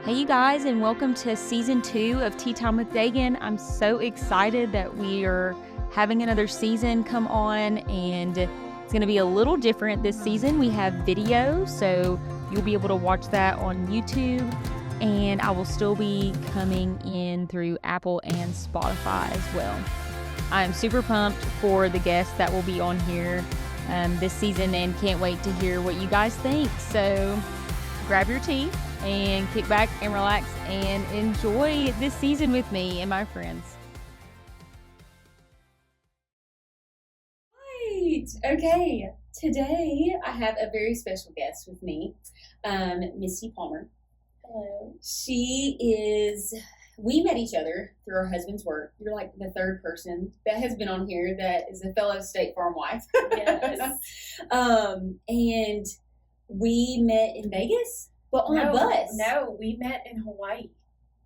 Hey, you guys, and welcome to season 2 of Tea Time with Dagan. I'm so excited that we are having another season come on, and it's going to be a little different this season. We have video, so you'll be able to watch that on YouTube, and I will still be coming in through Apple and Spotify as well. I'm super pumped for the guests that will be on here this season and can't wait to hear what you guys think. So grab your tea and kick back and relax and enjoy this season with me and my friends. Right. Okay. Today I have a very special guest with me, Misti Palmer. Hello. We met each other through our husband's work. You're like the third person that has been on here that is a fellow State Farm wife. Yes. And we met in Vegas, but on a bus. No, we met in Hawaii.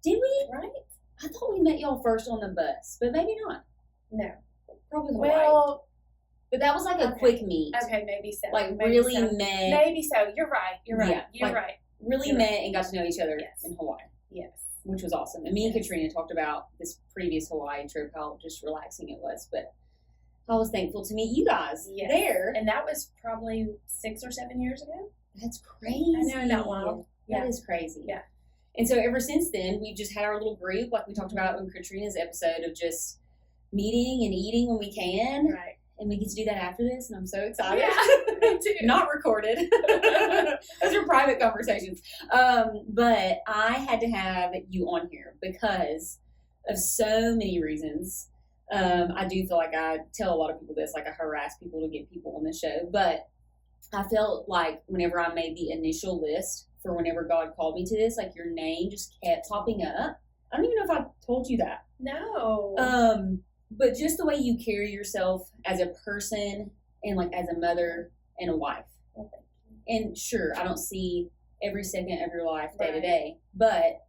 Did we? Right? I thought we met y'all first on the bus, but maybe not. No. Probably Hawaii. Well, but that was like a quick meet. okay, maybe so. Like maybe really so. met. Maybe so. You're right. You're right. Yeah, You're like, right. Really You're met right. and got to know each other Yes. in Hawaii. Yes. Which was awesome. And me and Yes. Katrina talked about this previous Hawaii trip, how just relaxing it was. But I was thankful to meet you guys there. And that was probably 6 or 7 years ago. That's crazy. I know, not wild. That is crazy. Yeah. And so ever since then, we've just had our little group, like we talked about in Katrina's episode, of just meeting and eating when we can. Right. And we get to do that after this, and I'm so excited. Yeah, me too. Not recorded. Those are private conversations. But I had to have you on here because of so many reasons. I do feel like I tell a lot of people this, like I harass people to get people on the show. But I felt like whenever I made the initial list for whenever God called me to this, like your name just kept popping up. I don't even know if I told you that. No. But just the way you carry yourself as a person and like as a mother and a wife. Well, thank you. And sure, I don't see every second of your life day to Right. day, but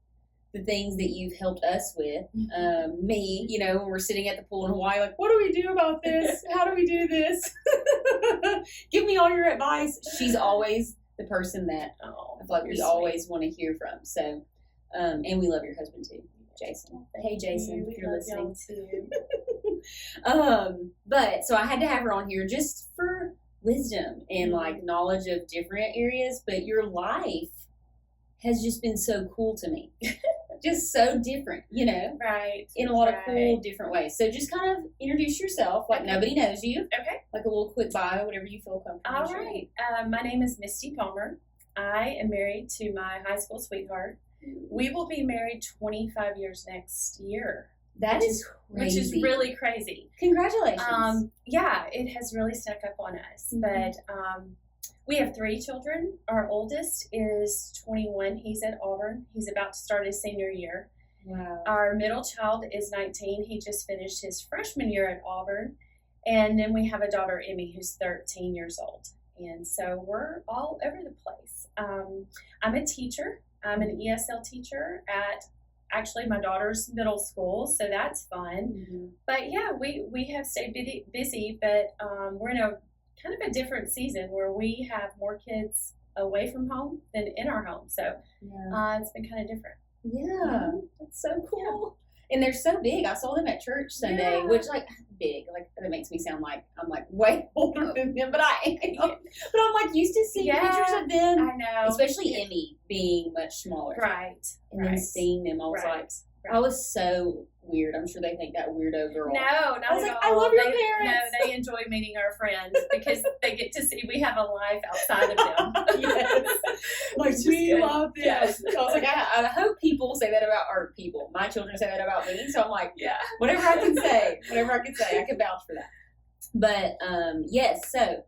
the things that you've helped us with, me, when we're sitting at the pool in Hawaii, like, what do we do about this? How do we do this? Give me all your advice. She's always the person that I feel like we always want to hear from. So, and we love your husband too, Jason. Hey, Jason, if you're listening. But so I had to have her on here just for wisdom and like knowledge of different areas, but your life has just been so cool to me. Just so different, Right. in a lot of cool different ways. So just kind of introduce yourself like nobody knows you. Okay. Like a little quick bio, whatever you feel comfortable All sharing. right. My name is Misti Palmer. I am married to my high school sweetheart. We will be married 25 years next year. That is crazy. Which is really crazy. Congratulations. Yeah, it has really snuck up on us. Mhm. But we have 3 children. Our oldest is 21. He's at Auburn. He's about to start his senior year. Wow. Our middle child is 19. He just finished his freshman year at Auburn. And then we have a daughter, Emmy, who's 13 years old. And so we're all over the place. I'm a teacher. I'm an ESL teacher at actually my daughter's middle school, so that's fun. Mm-hmm. But yeah, we have stayed busy, but we're in a kind of a different season where we have more kids away from home than in our home. So it's been kind of different. Yeah, that's so cool. And they're so big. I saw them at church Sunday, which like big, like that makes me sound like I'm like way older than them, but I am. But I'm like used to seeing pictures of them. I know, especially Emmy being much smaller. Right. And then seeing them, I was like, I was so weird. I'm sure they think that weirdo girl. No, not I was at like, all. I love your No, parents. they enjoy meeting our friends because they get to see we have a life outside of them. Yes. Like, we love this. Yes. So I was like, I hope people say that about our people. My children say that about me. So I'm like, whatever I can say, I can vouch for that. But, yes, so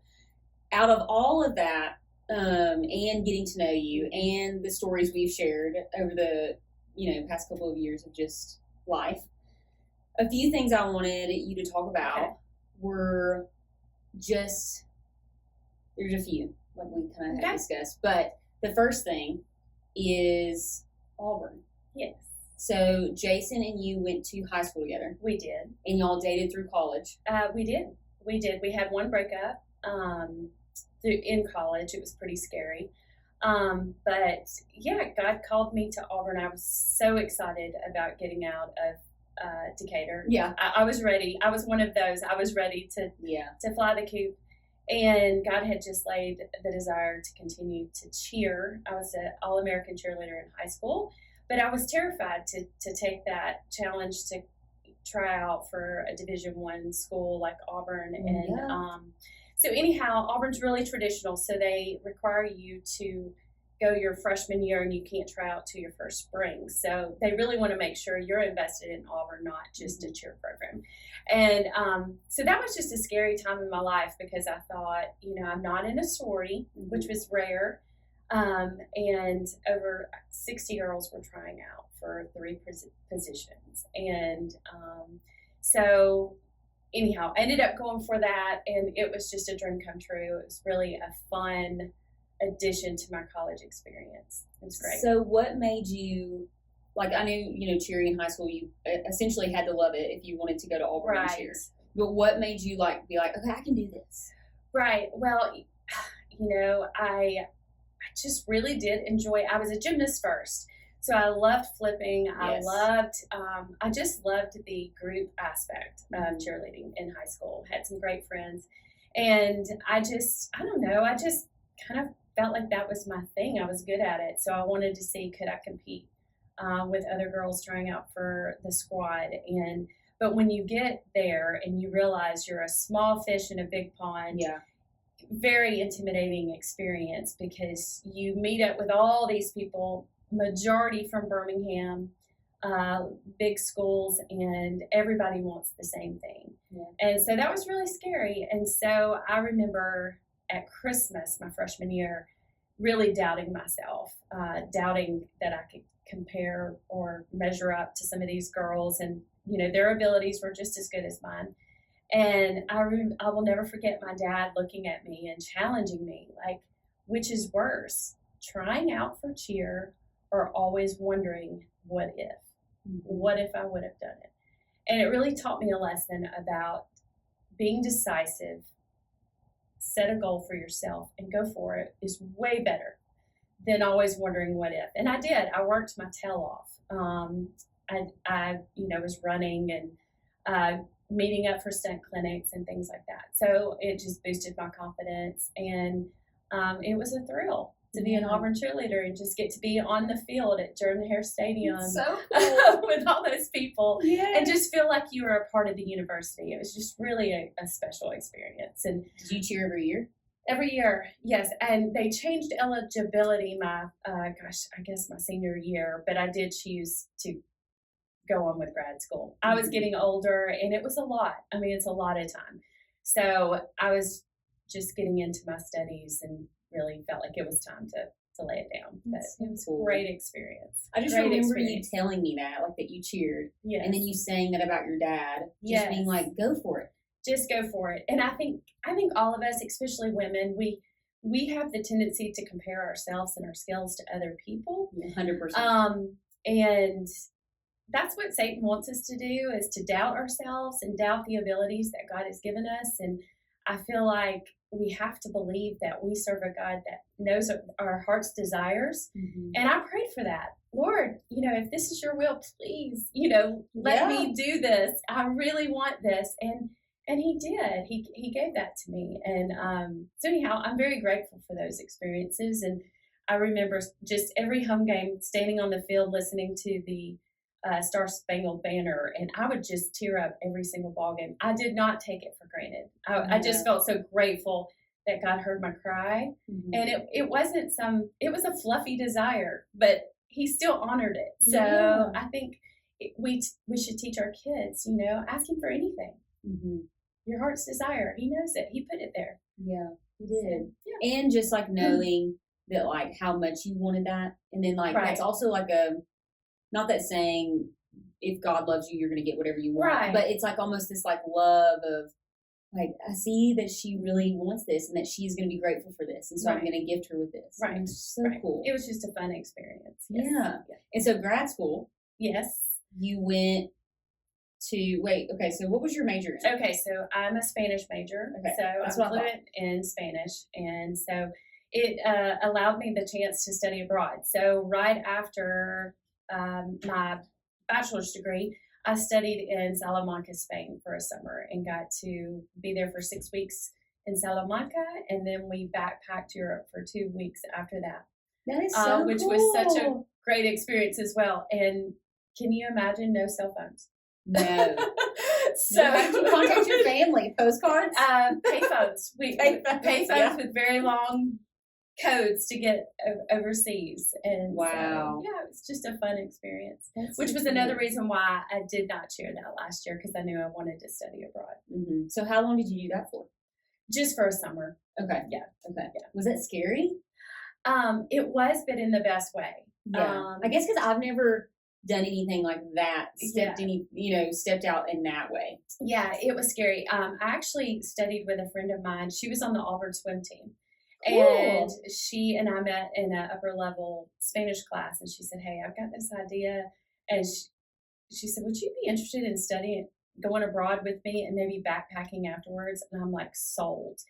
out of all of that, and getting to know you and the stories we've shared over the, past couple of years of just life, a few things I wanted you to talk about were just, there's a few, like we kind of had discussed, but the first thing is Auburn. Yes. So Jason and you went to high school together. We did. And y'all dated through college. We did. We had one breakup in college. It was pretty scary. But yeah, God called me to Auburn. I was so excited about getting out of Decatur. Yeah. I was ready. I was one of those. I was ready to fly the coop. And God had just laid the desire to continue to cheer. I was an All-American cheerleader in high school, but I was terrified to take that challenge to try out for a Division I school like Auburn. And so anyhow, Auburn's really traditional, so they require you to go your freshman year and you can't try out to your first spring. So they really want to make sure you're invested in Auburn, not just a cheer program. And so that was just a scary time in my life because I thought, I'm not in a sorority, which was rare. And over 60 girls were trying out for 3 positions. And so anyhow, I ended up going for that, and it was just a dream come true. It was really a fun addition to my college experience. It was great. So what made you, like, I knew, cheering in high school, you essentially had to love it if you wanted to go to Auburn and cheer. But what made you, be like, okay, I can do this? Right. Well, I just really did enjoy, I was a gymnast first. So I loved flipping. Yes. I just loved the group aspect of cheerleading in high school. Had some great friends. And I don't know, I just kind of felt like that was my thing. I was good at it. So I wanted to see, could I compete with other girls trying out for the squad? But when you get there and you realize you're a small fish in a big pond, very intimidating experience because you meet up with all these people, majority from Birmingham, big schools, and everybody wants the same thing. And so that was really scary. And so I remember at Christmas, my freshman year, really doubting myself, doubting that I could compare or measure up to some of these girls, and their abilities were just as good as mine. And I will never forget my dad looking at me and challenging me, like, which is worse, trying out for cheer or always wondering, what if? What if I would have done it? And it really taught me a lesson about being decisive, set a goal for yourself, and go for it is way better than always wondering what if. And I did. I worked my tail off. I was running and meeting up for stunt clinics and things like that. So it just boosted my confidence, and it was a thrill to be an Auburn cheerleader and just get to be on the field at Jordan-Hare Stadium so cool. with all those people and just feel like you were a part of the university. It was just really a special experience. And did you cheer every year? Every year, yes. And they changed eligibility my senior year, but I did choose to go on with grad school. I was getting older, and it was a lot. I mean, it's a lot of time. So I was just getting into my studies and really felt like it was time to lay it down. But it was a great experience. I just remember you telling me that you cheered. Yes. And then you saying that about your dad. Just being like, go for it. Just go for it. And I think all of us, especially women, we have the tendency to compare ourselves and our skills to other people. 100%. And that's what Satan wants us to do, is to doubt ourselves and doubt the abilities that God has given us. And I feel like we have to believe that we serve a God that knows our heart's desires. And I prayed for that. Lord, if this is your will, please, let me do this. I really want this. And he did. He gave that to me. And so anyhow, I'm very grateful for those experiences. And I remember just every home game, standing on the field, listening to the Star Spangled Banner, and I would just tear up every single ball game. I did not take it for granted. I just felt so grateful that God heard my cry. And it wasn't it was a fluffy desire, but he still honored it. So I think we should teach our kids, ask him for anything. Your heart's desire. He knows it. He put it there. Yeah, he did. So, and just knowing that how much you wanted that. And then that's also not that saying if God loves you, you're going to get whatever you want. Right. But it's almost this love of I see that she really wants this and that she's going to be grateful for this. And so I'm going to gift her with this. Right. And it's so cool. It was just a fun experience. Yes. Yeah. And so grad school. Yes. You went to, so what was your major in? Okay, so I'm a Spanish major. Okay. So I'm fluent in Spanish. And so it allowed me the chance to study abroad. So right after my bachelor's degree, I studied in Salamanca, Spain for a summer and got to be there for 6 weeks in Salamanca. And then we backpacked Europe for 2 weeks after that. That is so which cool. was such a great experience as well. And can you imagine no cell phones? No. So how did you contact your family? Postcards? Payphones. Payphones yeah. with very long codes to get overseas. And wow. So, yeah, it was just a fun experience. That's which so was cool. another reason why I did not share that last year, because I knew I wanted to study abroad. Mm-hmm. So how long did you do that for? Just for a summer. Okay. Yeah. Okay. Yeah. Was that scary? It was, but in the best way. Yeah. I guess because I've never done anything like that, stepped out in that way. Yeah, it was scary. I actually studied with a friend of mine. She was on the Auburn swim team. Cool. And she and I met in an upper level Spanish class, and she said, "Hey, I've got this idea." And she said, "Would you be interested in studying, going abroad with me and maybe backpacking afterwards?" And I'm like, sold.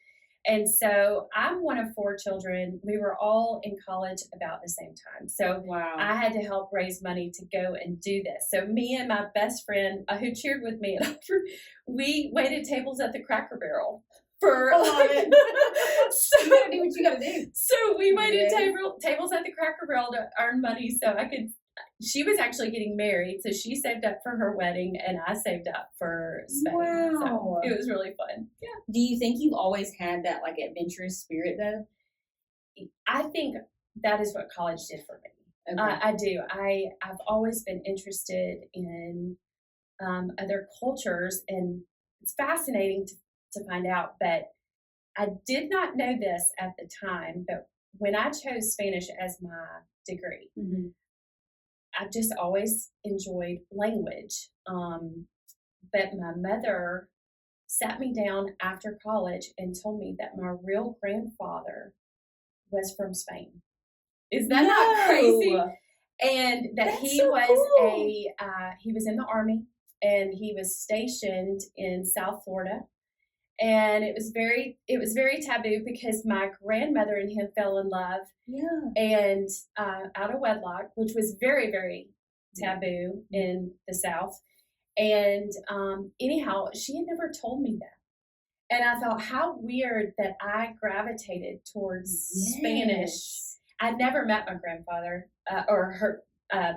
And so I'm one of 4 children. We were all in college about the same time. So wow. I had to help raise money to go and do this. So me and my best friend who cheered with me, we waited tables at the Cracker Barrel. For so you gotta do what you gotta do. So we waited tables at the Cracker Barrel to earn money so I could. She was actually getting married, so she saved up for her wedding, and I saved up for Spain. Wow. So it was really fun. Yeah. Do you think you've always had that like adventurous spirit though? I think that is what college did for me. Okay. I do. I've always been interested in other cultures, and it's fascinating to find out. But I did not know this at the time, but when I chose Spanish as my degree, mm-hmm. I've just always enjoyed language. But my mother sat me down after college and told me that my real grandfather was from Spain. Is that not crazy? And that That's he so was cool. He was in the Army, and he was stationed in South Florida. And it was very taboo because my grandmother and him fell in love. Yeah. And out of wedlock, which was very, very taboo in the South. And anyhow, she had never told me that. And I thought, how weird that I gravitated towards Spanish. I never met my grandfather or her. I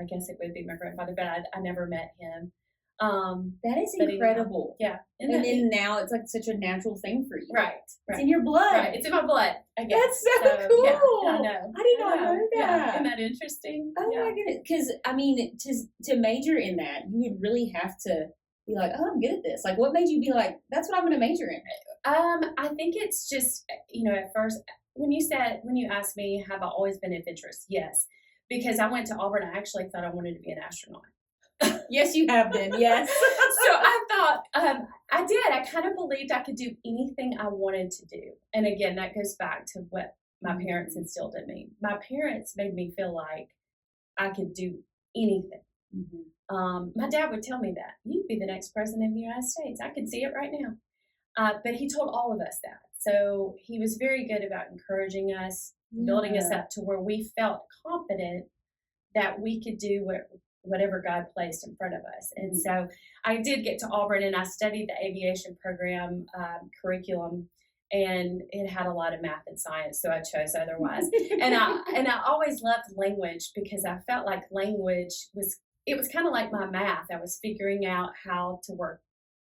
guess it would be my grandfather, but I never met him. That is incredible. Yeah. And then now it's like such a natural thing for you. Right. It's in your blood. Right. It's in my blood, I guess. That's so cool. Yeah, I know. I did not know that. Yeah. Isn't that interesting? Oh my goodness. Because, I mean, to major in that, you would really have to be like, oh, I'm good at this. Like, what made you be like, that's what I'm going to major in? I think it's just, at first, when you asked me, have I always been adventurous? Yes. Because I went to Auburn, I actually thought I wanted to be an astronaut. Yes, you have been. Yes. So I thought, I did. I kind of believed I could do anything I wanted to do. And again, that goes back to what my parents instilled in me. My parents made me feel like I could do anything. Mm-hmm. My dad would tell me that. You'd be the next president of the United States. I can see it right now. But he told all of us that. So he was very good about encouraging us, building us up to where we felt confident that we could do whatever God placed in front of us. And so I did get to Auburn, and I studied the aviation program curriculum, and it had a lot of math and science, so I chose otherwise. and I always loved language because I felt like language was kind of like my math. I was figuring out how to work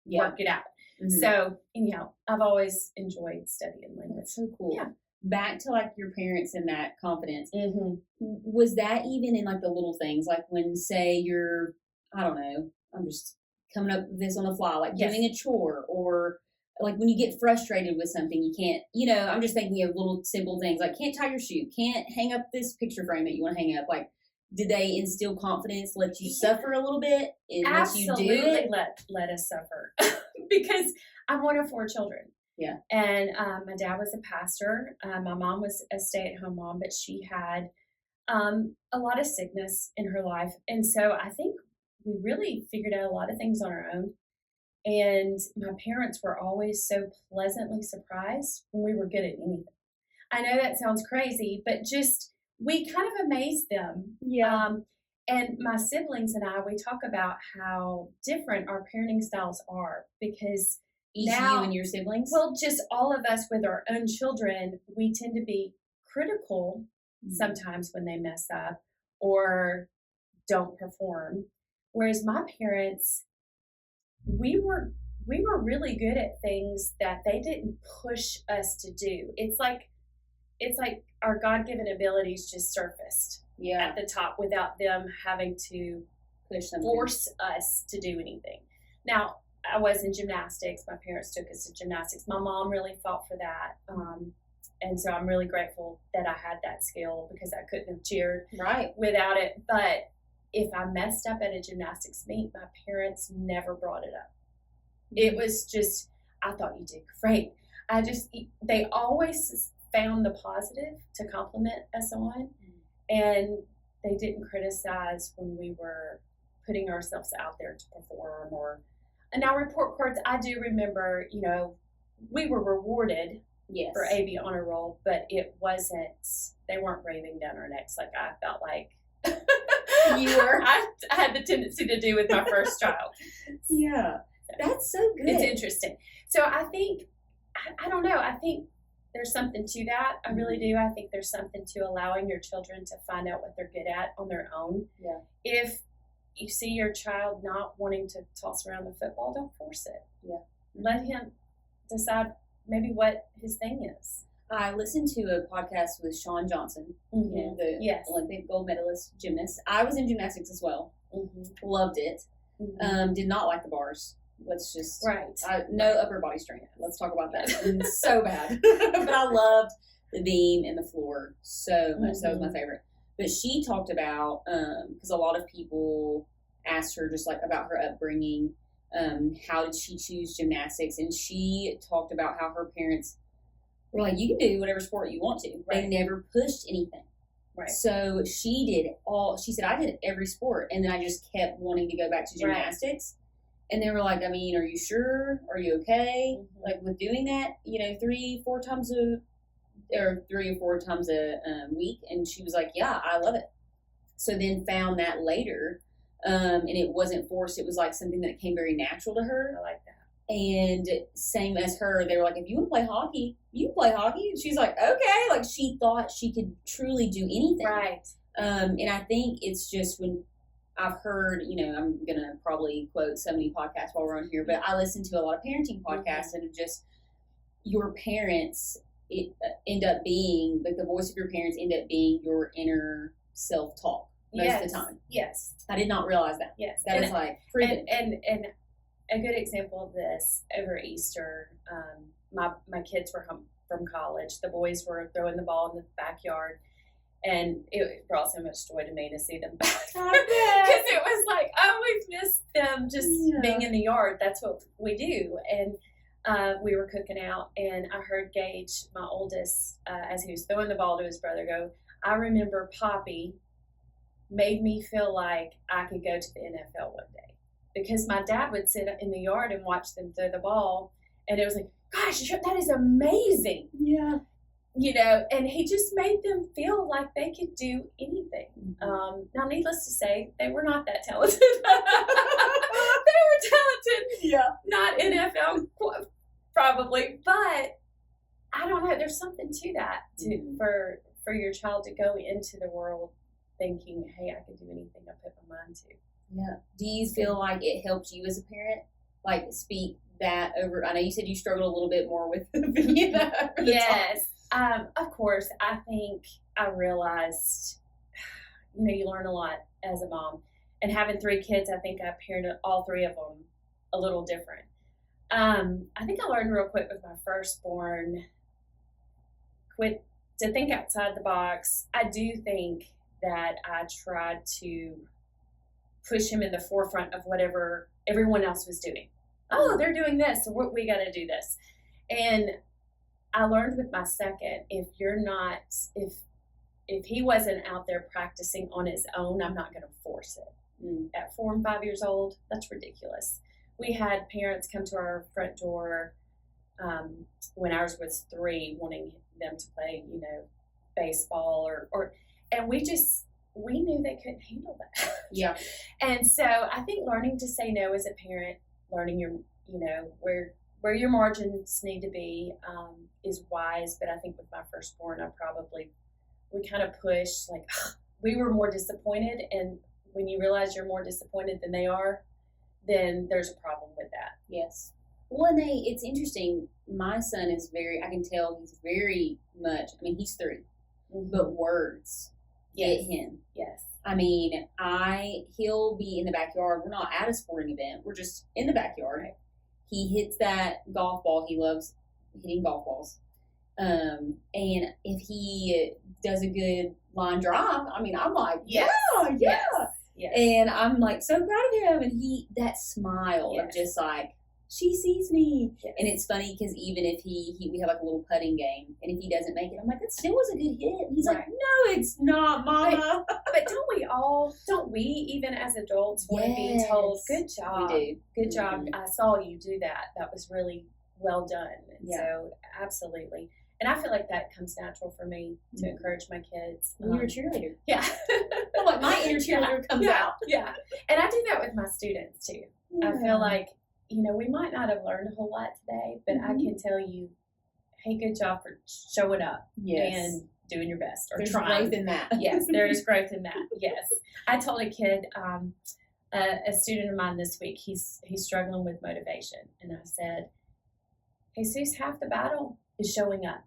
it out. Mm-hmm. So anyhow, I've always enjoyed studying language. That's so cool. Yeah. Back to like your parents and that confidence. Mm-hmm. Was that even in like the little things, like when say you're, I don't know, I'm just coming up with this on the fly, like doing a chore, or like when you get frustrated with something, you can't, I'm just thinking of little simple things like can't tie your shoe, can't hang up this picture frame that you want to hang up. Like, did they instill confidence, let you suffer a little bit, and absolutely let you do it? Let us suffer because I'm one of 4 children. Yeah. And my dad was a pastor. My mom was a stay-at-home mom, but she had a lot of sickness in her life. And so I think we really figured out a lot of things on our own. And my parents were always so pleasantly surprised when we were good at anything. I know that sounds crazy, but just we kind of amaze them. Yeah. And my siblings and I, we talk about how different our parenting styles are because Each now, you and your siblings? well, just all of us with our own children, we tend to be critical sometimes when they mess up or don't perform. Whereas my parents, we were really good at things that they didn't push us to do. It's like our God-given abilities just surfaced Yeah. at the top without them having to Push them. force us to do anything. Now, I was in gymnastics. My parents took us to gymnastics. My mom really fought for that. And so I'm really grateful that I had that skill because I couldn't have cheered Right. without it. But if I messed up at a gymnastics meet, my parents never brought it up. It was just, I thought you did great. They always found the positive to compliment us on, and they didn't criticize when we were putting ourselves out there to perform. And now report cards, I do remember, we were rewarded Yes. for AB honor roll, but they weren't breathing down our necks like I felt like You were. I had the tendency to do with my first child. Yeah. That's so good. It's interesting. So I think, I don't know, I think there's something to that. I really do. I think there's something to allowing your children to find out what they're good at on their own. Yeah. If you see your child not wanting to toss around the football, don't force it. Yeah. Let him decide maybe what his thing is. I listened to a podcast with Shawn Johnson, the Yes. Olympic gold medalist gymnast. I was in gymnastics as well. Loved it. Mm-hmm. Did not like the bars. Let's just Right. No upper body strength. Let's talk about that. It's so bad. But I loved the beam and the floor so much. That was my favorite. But she talked about because a lot of people asked her just like about her upbringing. How did she choose gymnastics? And she talked about how her parents were like, you can do whatever sport you want to. Right. They never pushed anything. Right. So she said, I did every sport. And then I just kept wanting to go back to gymnastics. Right. And they were like, I mean, are you sure? Are you okay? Like with doing that, 3 or 4 times a week? And she was like, yeah, I love it. So then found that later. And it wasn't forced. It was like something that came very natural to her. I like that. And same as her, they were like, if you want to play hockey, you can play hockey. And she's like, okay. Like she thought she could truly do anything. Right. And I think it's just when I've heard, I'm going to probably quote so many podcasts while we're on here, but I listen to a lot of parenting podcasts and just your parents end up being, like the voice of your parents end up being your inner self-talk most of the time. Yes. I did not realize that. Yes. That is like proven. And a good example of this over Easter, my kids were home from college. The boys were throwing the ball in the backyard. And it brought so much joy to me to see them back. Because it was like, oh, we've missed them just being in the yard. That's what we do. And we were cooking out, and I heard Gage, my oldest, as he was throwing the ball to his brother, go, I remember Poppy made me feel like I could go to the NFL one day. Because my dad would sit in the yard and watch them throw the ball, and it was like, gosh, that is amazing. Yeah. And he just made them feel like they could do anything. Now, needless to say, they were not that talented. They were talented. Yeah. Not NFL, probably. But I don't know. There's something to that for your child to go into the world thinking, hey, I can do anything I put my mind to. Yeah. Do you feel like it helped you as a parent? Like speak that over? I know you said you struggled a little bit more with Yes. Of course, I think I realized, you learn a lot as a mom. And having 3 kids, I think I parented all 3 of them a little different. I think I learned real quick with my firstborn, quit to think outside the box. I do think that I tried to push him in the forefront of whatever everyone else was doing. Oh, they're doing this, so we got to do this. And I learned with my second, if he wasn't out there practicing on his own, I'm not going to force it. At 4 and 5 years old, that's ridiculous. We had parents come to our front door when ours was 3, wanting them to play, baseball and we knew they couldn't handle that. Yeah. And so I think learning to say no as a parent, learning where your margins need to be is wise. But I think with my firstborn, we kind of pushed, like, we were more disappointed. And when you realize you're more disappointed than they are, then there's a problem with that. Yes. Well, and it's interesting. My son is I can tell he's very much, he's 3, but words get him. Yes. He'll be in the backyard. We're not at a sporting event. We're just in the backyard. Right. He hits that golf ball. He loves hitting golf balls. And if he does a good line drive, I'm like, yes. Yeah. Yes. And I'm like so proud of him. And that smile of just like, she sees me. Yes. And it's funny because even if we have like a little putting game, and if he doesn't make it, I'm like, that still was a good hit. And he's like, no, it's not, Mama. But don't we even as adults want to be told, good job, we do. Good job, I saw you do that. That was really well done. And so absolutely. And I feel like that comes natural for me to encourage my kids. You're a cheerleader. Yeah. Well, like my inner cheerleader comes out. Yeah. And I do that with my students too. Yeah. I feel like, we might not have learned a whole lot today, but I can tell you, hey, good job for showing up and doing your best or There's trying. growth in that. Yes, there is growth in that. Yes. I told a kid, a student of mine this week, he's struggling with motivation. And I said, Jesus, half the battle is showing up,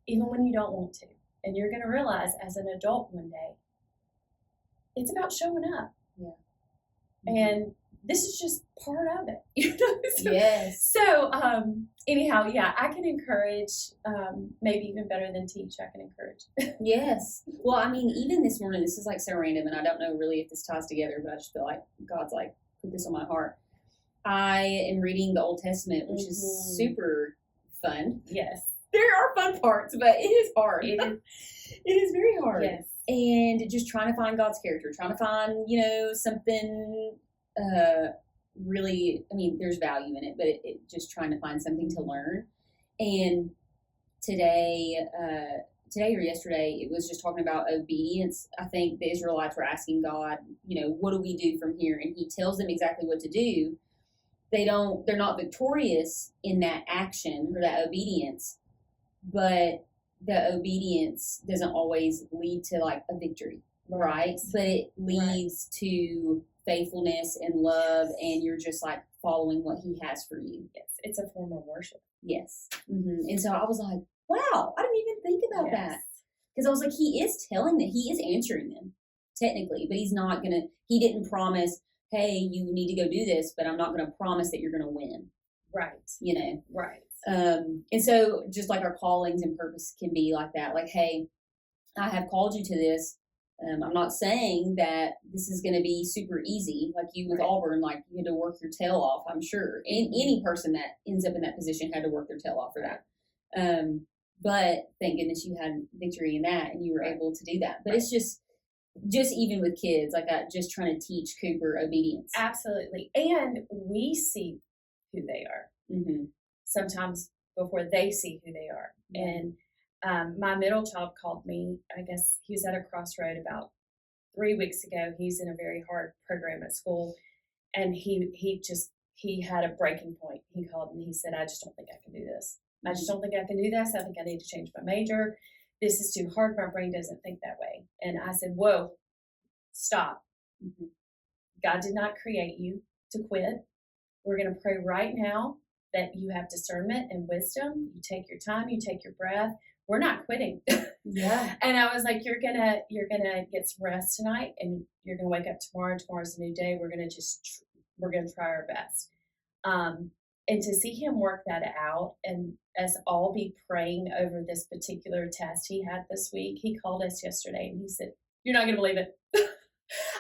even when you don't want to. And you're going to realize as an adult one day, it's about showing up. Yeah. And this is just part of it. Yes. So anyhow, I can encourage, maybe even better than teach, I can encourage. Yes. Well, even this morning, this is like so random, and I don't know really if this ties together, but I just feel like God's like, put this on my heart. I am reading the Old Testament, which is super fun. Yes. There are fun parts, but it is hard. It is very hard. Yes. And just trying to find God's character, trying to find, something really, there's value in it, but it just trying to find something to learn. And today or yesterday, it was just talking about obedience. I think the Israelites were asking God, what do we do from here? And he tells them exactly what to do. They're not victorious in that action or that obedience, but the obedience doesn't always lead to like a victory, right? But it leads to faithfulness and love, and you're just like following what he has for you. Yes, it's a form of worship. Yes. Mm-hmm. And so I was like, wow, I didn't even think about that. Because I was like, he is telling them, he is answering them technically, but he didn't promise, hey, you need to go do this, but I'm not going to promise that you're going to win. Right. Right. And so just like our callings and purpose can be like that, like, hey, I have called you to this. I'm not saying that this is going to be super easy, like you with Auburn, like you had to work your tail off, I'm sure. And any person that ends up in that position had to work their tail off for that. But thank goodness you had victory in that and you were able to do that. But it's just even with kids, like just trying to teach Cooper obedience. Absolutely. And we see who they are sometimes before they see who they are. And my middle child called me. I guess he was at a crossroad about 3 weeks ago. He's in a very hard program at school, and he had a breaking point. He called me. He said, I just don't think I can do this. I just don't think I can do this. I think I need to change my major. This is too hard. My brain doesn't think that way. And I said, whoa, stop. God did not create you to quit. We're going to pray right now that you have discernment and wisdom. You take your time. You take your breath. We're not quitting. Yeah. And I was like, you're gonna get some rest tonight, and you're gonna wake up tomorrow. Tomorrow's a new day. We're gonna try our best. And to see him work that out, and us all be praying over this particular test he had this week. He called us yesterday, and he said, "You're not gonna believe it.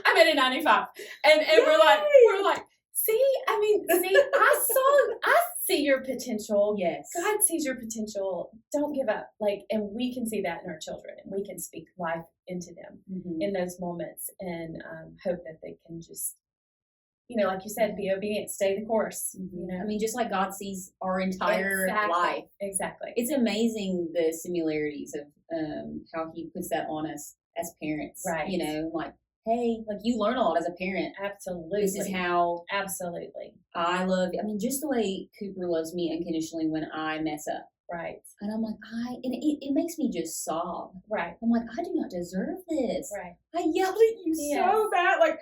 I'm at a 95," and we're like. I see your potential. Yes. God sees your potential. Don't give up. And we can see that in our children, and we can speak life into them in those moments, and hope that they can just, like you said, be obedient, stay the course. I mean, just like God sees our entire life. Exactly. It's amazing the similarities of how He puts that on us as parents. Right. Like, hey, like you learn a lot as a parent. Absolutely. This is how. Absolutely. I just the way Cooper loves me unconditionally when I mess up. Right. And I'm like, it makes me just sob. Right. I'm like, I do not deserve this. Right. I yelled at you so bad. Like,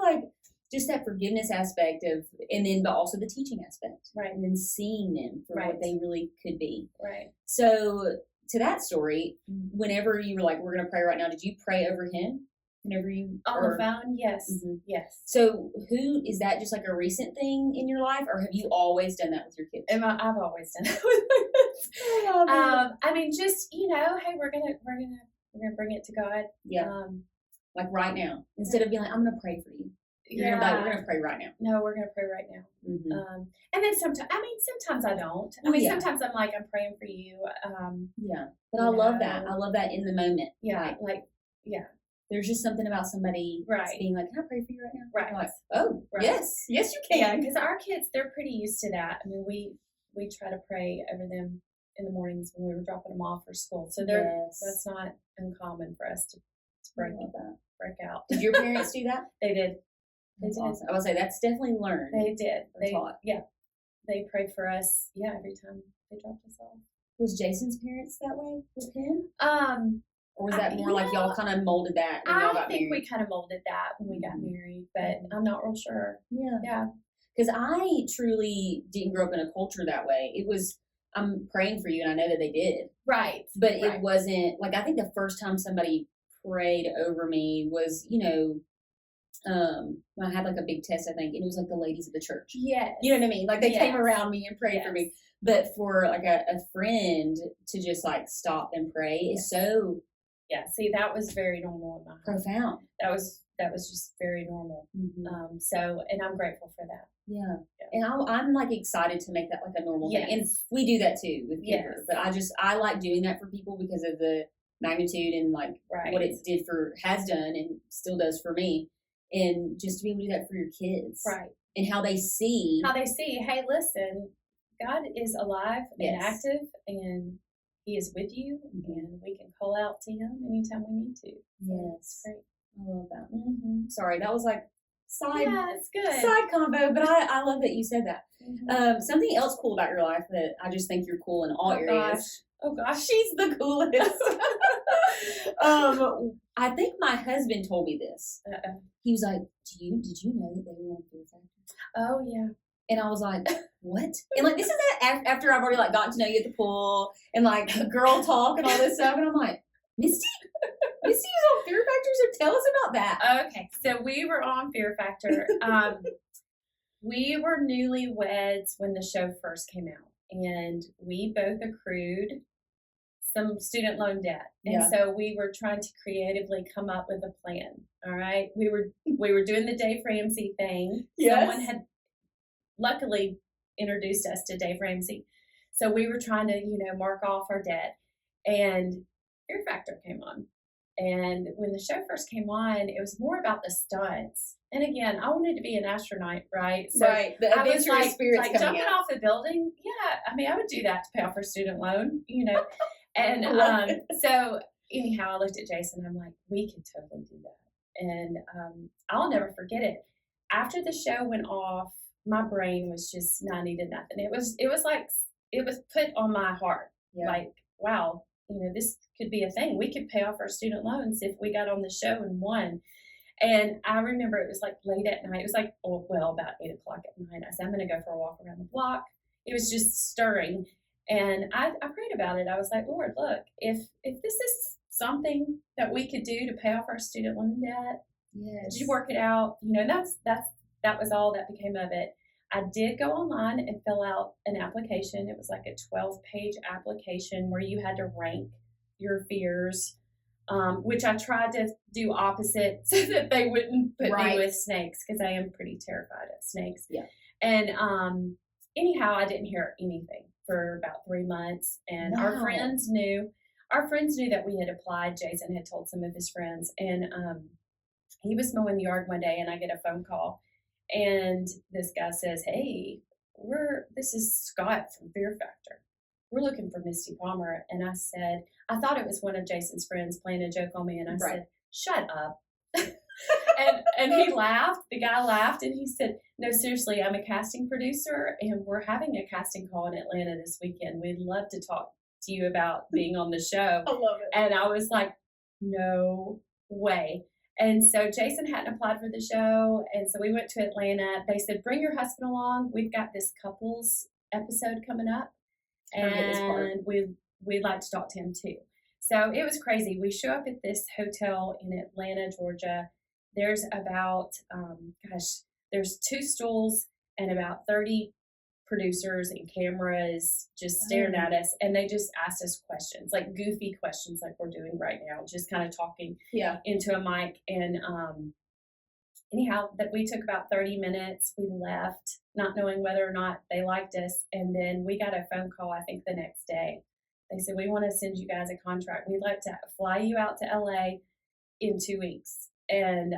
like just that forgiveness aspect but also the teaching aspect. Right. And then seeing them for what they really could be. Right. So to that story, whenever you were like, we're going to pray right now, did you pray over him? Whenever you on the phone, yes, yes. So, is that just like a recent thing in your life, or have you always done that with your kids? I've always done it. I mean, just hey, we're gonna bring it to God. Yeah. Like right now, instead of being like, I'm gonna pray for you. We're gonna pray right now. No, we're gonna pray right now. And then sometimes I don't. Sometimes I'm like, I'm praying for you. But I love that. I love that in the moment. Yeah, There's just something about somebody being like, can I pray for you right now? Right. Like, oh, yes, you can. Yeah, because our kids, they're pretty used to that. I mean, we try to pray over them in the mornings when we were dropping them off for school. So that's not uncommon for us to break out. Did your parents do that? They did. That's awesome. I would say that's definitely learned. They did. They taught. Yeah. They prayed for us. Yeah, every time they dropped us off. Was Jason's parents that way with him? Or was that more like y'all kind of molded that when y'all got married? I think we kind of molded that when we got married, but I'm not real sure. Yeah. Because I truly didn't grow up in a culture that way. It was, I'm praying for you, and I know that they did. Right. But it wasn't, like, I think the first time somebody prayed over me was, when I had like a big test, I think, and it was like the ladies of the church. Yes. You know what I mean? Like they came around me and prayed for me. But for like a friend to just like stop and pray is so... Yeah, see, that was very normal in my home. Profound. That was just very normal. And I'm grateful for that. Yeah. And I'm like excited to make that like a normal thing. And we do that too with Cooper. But I like doing that for people because of the magnitude and like what it has done and still does for me. And just to be able to do that for your kids. Right. And how they see, hey, listen, God is alive and active, and He is with you, and we can call out to Him anytime we need to. Yes. Great. I love that. Sorry, that was like side combo, but I love that you said that. Something else cool about your life that I just think you're cool in all areas. Oh gosh, she's the coolest. I think my husband told me this. He was like, did you know that they were on Fear Factor? Oh yeah. And I was like, what? And like, this is after I've already like gotten to know you at the pool and like girl talk and all this stuff. And I'm like, Misty was on Fear Factor, so tell us about that. Okay, so we were on Fear Factor. We were newlyweds when the show first came out, and we both accrued some student loan debt, and so we were trying to creatively come up with a plan. All right, we were doing the Dave Ramsey thing. Someone had luckily introduced us to Dave Ramsey, so we were trying to mark off our debt, and Fear Factor came on. And when the show first came on, it was more about the stunts. And again, I wanted to be an astronaut, right? So the adventurous spirits like jumping off a building. Yeah, I mean, I would do that to pay off our student loan, And so anyhow, I looked at Jason. I'm like, we can totally do that. And I'll never forget it. After the show went off, my brain was just 90 to nothing. It was like it was put on my heart. Like, wow, this could be a thing. We could pay off our student loans if we got on the show and won. And I remember it was like late at night. It was like, about 8 o'clock at night. I said, I'm going to go for a walk around the block. It was just stirring. And I prayed about it. I was like, Lord, look, if this is something that we could do to pay off our student loan debt, did you work it out? That was all that became of it. I did go online and fill out an application. It was like a 12-page application where you had to rank your fears, which I tried to do opposite so that they wouldn't put me with snakes, because I am pretty terrified of snakes. Yeah. And anyhow, I didn't hear anything for about 3 months. And our friends knew that we had applied. Jason had told some of his friends. And he was mowing the yard one day, and I get a phone call. And this guy says, "Hey, this is Scott from Fear Factor. We're looking for Misti Palmer." And I said, I thought it was one of Jason's friends playing a joke on me. And I said, "Shut up." and he laughed. The guy laughed and he said, "No, seriously, I'm a casting producer and we're having a casting call in Atlanta this weekend. We'd love to talk to you about being on the show." I love it. And I was like, "No way." And so Jason hadn't applied for the show. And so we went to Atlanta. They said, "Bring your husband along. We've got this couples episode coming up. And we'd like to talk to him too." So it was crazy. We show up at this hotel in Atlanta, Georgia. There's about, there's 2 stools and about 30 producers and cameras just staring at us. And they just asked us questions, like goofy questions like we're doing right now, just kind of talking into a mic. And anyhow, that we took about 30 minutes. We left not knowing whether or not they liked us. And then we got a phone call, I think the next day. They said, "We want to send you guys a contract. We'd like to fly you out to LA in 2 weeks." And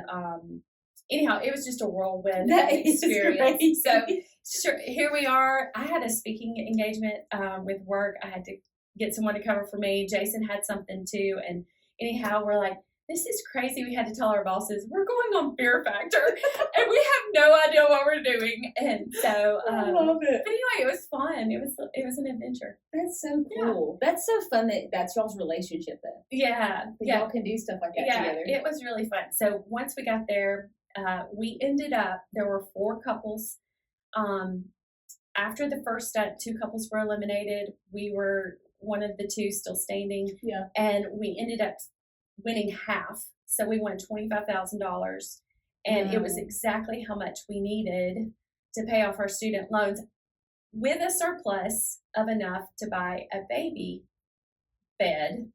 anyhow, it was just a whirlwind experience. So sure, here we are. I had a speaking engagement with work. I had to get someone to cover for me. Jason had something too. And anyhow, we're like, "This is crazy." We had to tell our bosses, "We're going on Fear Factor and we have no idea what we're doing." And so, I love it. But anyway, it was fun. It was an adventure. That's so cool. Yeah. That's so fun that's y'all's relationship then. Yeah. Y'all can do stuff like that together. It was really fun. So once we got there, we ended up, there were 4 couples. After the first stunt, 2 couples were eliminated. We were one of the 2 still standing. Yeah. And we ended up winning half. So we won $25,000. And it was exactly how much we needed to pay off our student loans with a surplus of enough to buy a baby bed.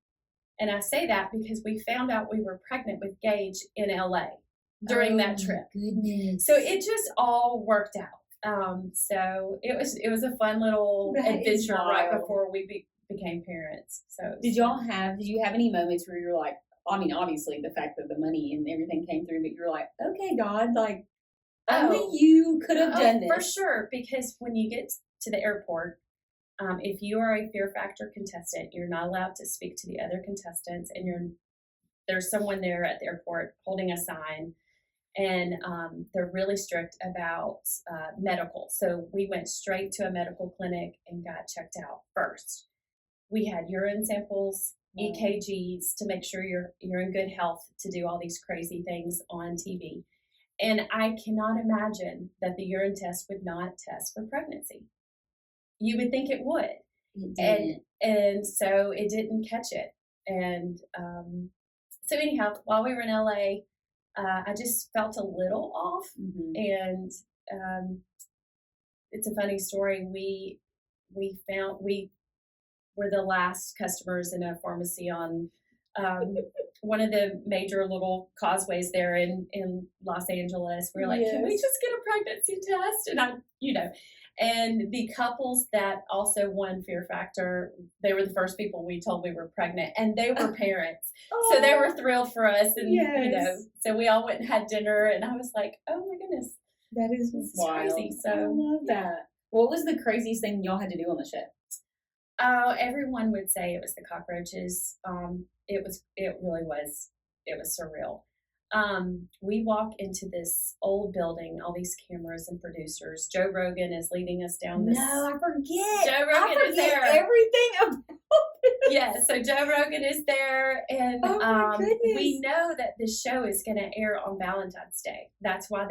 And I say that because we found out we were pregnant with Gage in LA during that trip. Goodness. So it just all worked out. So it was a fun little adventure right before we became parents. So did you have any moments where you're like, I mean, obviously the fact that the money and everything came through, but you're like, "Okay, God, like only you could have done this." For sure, because when you get to the airport, if you are a Fear Factor contestant, you're not allowed to speak to the other contestants, and there's someone there at the airport holding a sign, and they're really strict about medical. So we went straight to a medical clinic and got checked out first. We had urine samples, EKGs to make sure you're in good health to do all these crazy things on TV. And I cannot imagine that the urine test would not test for pregnancy. You would think it would. It didn't. And so it didn't catch it. And so anyhow, while we were in LA, I just felt a little off. Mm-hmm. And it's a funny story. We were the last customers in a pharmacy on one of the major little causeways there in Los Angeles. We were like, "Can we just get a pregnancy test?" And and the couples that also won Fear Factor, they were the first people we told we were pregnant, and they were parents. So they were thrilled for us. And, so we all went and had dinner, and I was like, "Oh my goodness. That is wild. Crazy." So I love that. What was the craziest thing y'all had to do on the show? Oh, everyone would say it was the cockroaches. It really was. It was surreal. We walk into this old building, all these cameras and producers. Joe Rogan is leading us down this. No, I forget. Joe Rogan is there. Everything about it. Yeah, so Joe Rogan is there, and we know that this show is going to air on Valentine's Day. That's why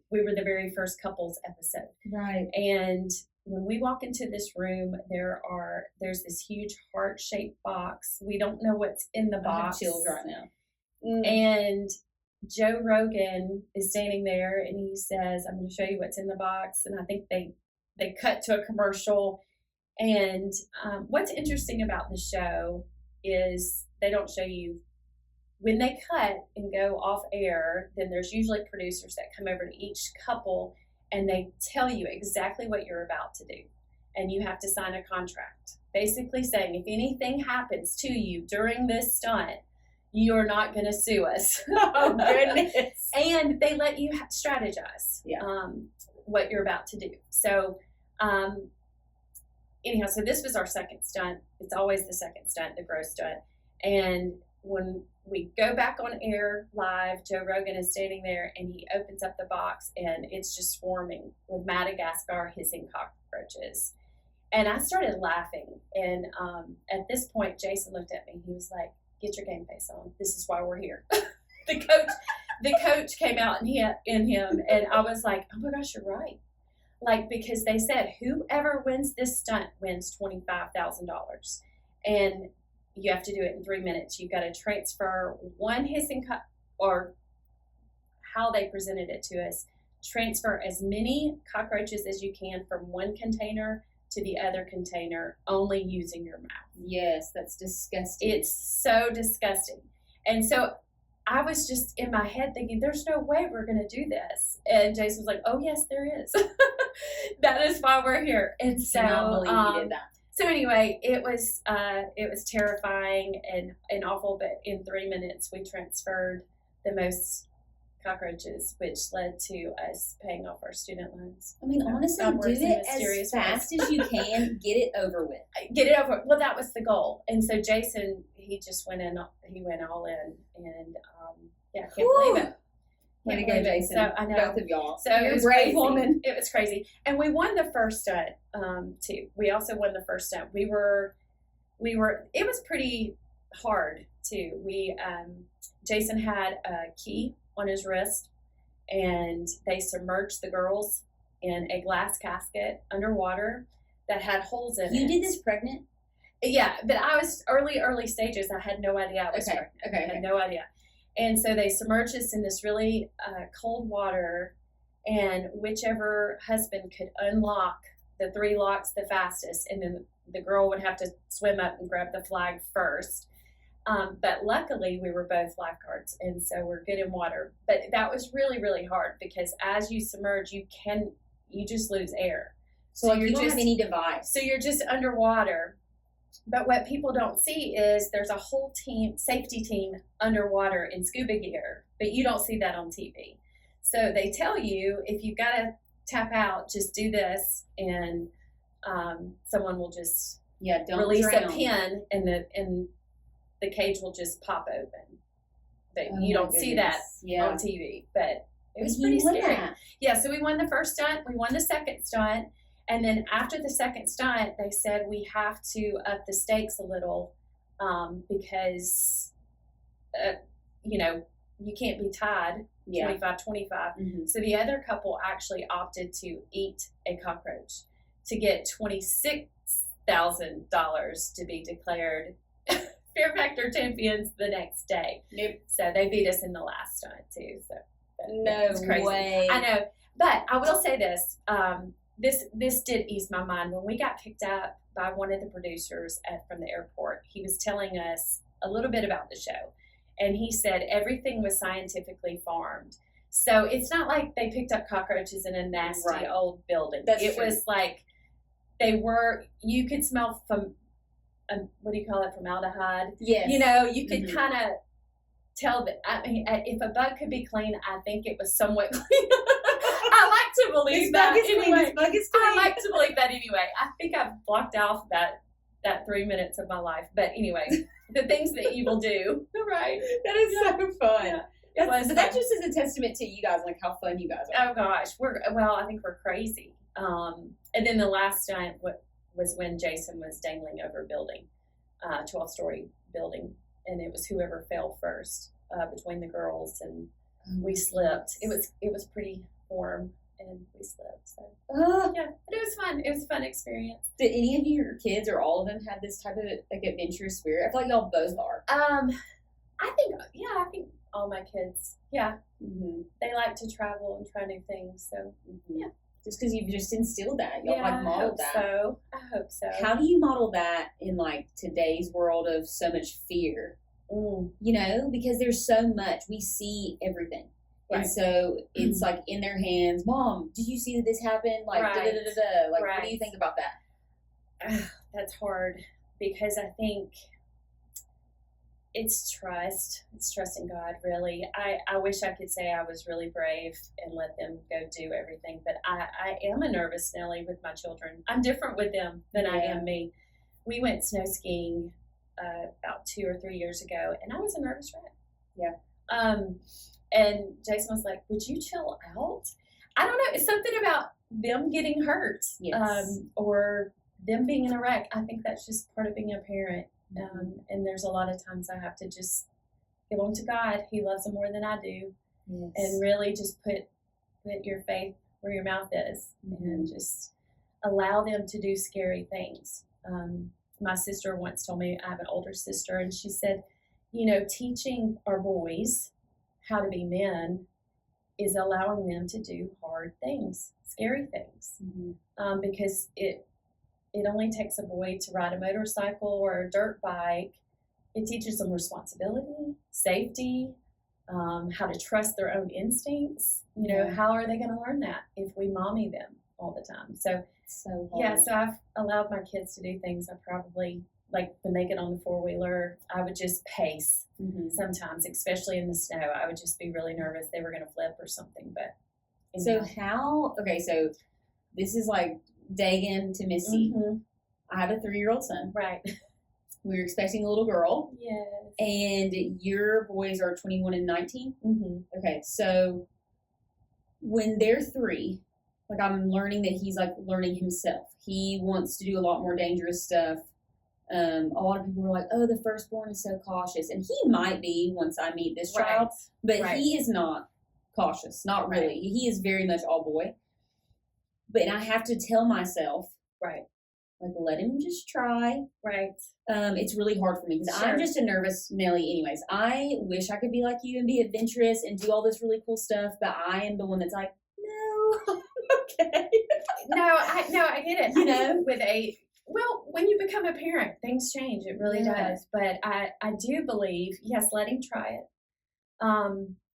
we were the very first couples episode. Right. And when we walk into this room, there's this huge heart-shaped box. We don't know what's in the box. I have chills right now. And Joe Rogan is standing there, and he says, "I'm going to show you what's in the box." And I think they cut to a commercial. And what's interesting about the show is they don't show you when they cut and go off air. Then there's usually producers that come over to each couple, and they tell you exactly what you're about to do. And you have to sign a contract, basically saying if anything happens to you during this stunt, you're not going to sue us. Oh, goodness. And they let you strategize what you're about to do. So, anyhow, so this was our second stunt. It's always the second stunt, the gross stunt. And when we go back on air live, Joe Rogan is standing there and he opens up the box and it's just swarming with Madagascar hissing cockroaches. And I started laughing. And at this point, Jason looked at me. He was like, "Get your game face on. This is why we're here." the coach came out in him, and I was like, "Oh my gosh, you're right." Like, because they said whoever wins this stunt wins $25,000, and you have to do it in 3 minutes. You've got to transfer one hissing or how they presented it to us. Transfer as many cockroaches as you can from one container to the other container, only using your mouth. Yes, that's disgusting. It's so disgusting. And so I was just in my head thinking, there's no way we're going to do this. And Jason was like, "Oh, yes, there is." That is why we're here. And so, I cannot believe you did that. So anyway, it was terrifying and awful, but in 3 minutes we transferred the most cockroaches, which led to us paying off our student loans. I mean, honestly, God do works in it as mysterious fast ways. as you can. Get it over with. Get it over. Well, that was the goal. And so Jason, he just went all in, and yeah, can't believe it. Way to go, Jason. So, I know. Both of y'all. So You're it was a brave crazy. woman. It was crazy. And we won the first stunt, too. We also won the first stunt. We were, it was pretty hard, too. Jason had a key on his wrist, and they submerged the girls in a glass casket underwater that had holes in it. You did this pregnant? Yeah, but I was early stages. I had no idea I was pregnant. Okay. I had no idea. And so they submerged us in this really cold water, and whichever husband could unlock the 3 locks the fastest, and then the girl would have to swim up and grab the flag first. But luckily, we were both lifeguards, and so we're good in water. But that was really, really hard because as you submerge, you just lose air. So you don't have any device. So you're just underwater. But what people don't see is there's a whole safety team underwater in scuba gear, but you don't see that on TV. So they tell you, if you've got to tap out, just do this, and someone will just don't release drown. a pin, and the cage will just pop open. But you don't see that on TV. But it was pretty scary. Yeah, so we won the first stunt. We won the second stunt. And then after the second stunt, they said we have to up the stakes a little because, you can't be tied 25-25. Mm-hmm. So the other couple actually opted to eat a cockroach to get $26,000 to be declared Fear Factor champions the next day. Yep. So they beat us in the last stunt too. So no way. I know. But I will say this. This did ease my mind. When we got picked up by one of the producers from the airport, he was telling us a little bit about the show. And he said everything was scientifically farmed. So it's not like they picked up cockroaches in a nasty old building. It was like you could smell from, what do you call it, formaldehyde? Yes. You could kind of tell that, I mean, if a bug could be clean, I think it was somewhat clean. I like to believe that anyway. This bug is clean. I like to believe that anyway. I think I've blocked off that 3 minutes of my life. But anyway, the things that you will do. Right. That is so fun. Yeah. But that just is a testament to you guys, like how fun you guys are. Oh gosh, I think we're crazy. And then the last stunt was when Jason was dangling over a building, 12-story building, and it was whoever fell first between the girls, and we slipped. It was pretty warm, and we slipped. So yeah, but it was fun. It was a fun experience. Did any of your kids or all of them have this type of like adventurous spirit? I feel like y'all both are. I think all my kids, they like to travel and try new things. So yeah. Just because you've just instilled that. Y'all like modeled that. I hope so. How do you model that in like today's world of so much fear? Because there's so much. We see everything. Right. And so it's like in their hands. Mom, did you see that this happened? Like, da-da-da-da-da. Like, what do you think about that? That's hard because I think It's trust. It's trust in God, really. I wish I could say I was really brave and let them go do everything, but I am a nervous Nelly with my children. I'm different with them than I am me. We went snow skiing about 2 or 3 years ago, and I was a nervous wreck. Yeah. And Jason was like, "Would you chill out?" I don't know. It's something about them getting hurt, or them being in a wreck. I think that's just part of being a parent. And there's a lot of times I have to just give them to God. He loves them more than I do. Yes. And really just put your faith where your mouth is, and just allow them to do scary things. My sister once told me, I have an older sister, and she said, teaching our boys how to be men is allowing them to do hard things, scary things, because it only takes a boy to ride a motorcycle or a dirt bike. It teaches them responsibility, safety, how to trust their own instincts. How are they going to learn that if we mommy them all the time? So hard. So I've allowed my kids to do things I probably, like when they get on the four-wheeler, I would just pace sometimes, especially in the snow. I would just be really nervous they were going to flip or something. But so this is like Dagan to Misty. I have a 3-year-old son. Right. We're expecting a little girl. Yes. And your boys are 21 and 19? Okay, so when they're 3, like I'm learning that he's like learning himself. He wants to do a lot more dangerous stuff. A lot of people are like, "Oh, the firstborn is so cautious," and he might be once I meet this child, but he is not cautious, not really. Right. He is very much all boy. But I have to tell myself, like, let him just try. Right. It's really hard for me because I'm just a nervous Nelly anyways. I wish I could be like you and be adventurous and do all this really cool stuff, but I am the one that's like, no, okay. No, I get it. When you become a parent, things change. It really does. But I do believe, yes, let him try it.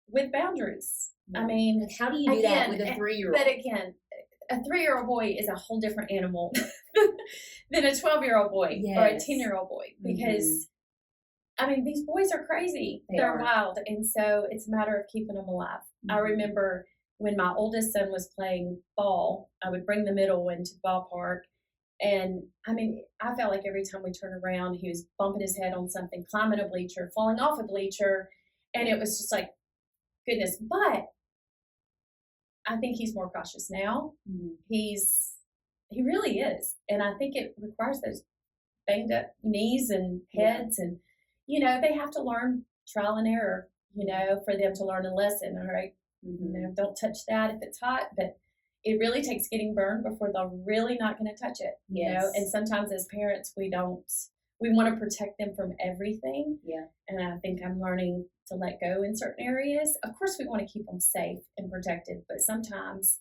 With boundaries. I mean, how do you do that with a 3-year-old? But again, a 3-year-old boy is a whole different animal than a 12-year-old boy or a 10-year-old boy, because I mean, these boys are crazy. They're wild, and so it's a matter of keeping them alive. I remember when my oldest son was playing ball, I would bring the middle into the ballpark, and I mean, I felt like every time we turned around, he was bumping his head on something, climbing a bleacher, falling off a bleacher, and it was just like, goodness. But I think he's more cautious now. He really is. And I think it requires those banged up knees and heads. And, they have to learn trial and error, for them to learn a lesson. All right. Don't touch that if it's hot. But it really takes getting burned before they're really not going to touch it. And sometimes as parents, we want to protect them from everything. And I think I'm learning to let go in certain areas. Of course, we want to keep them safe and protected, but sometimes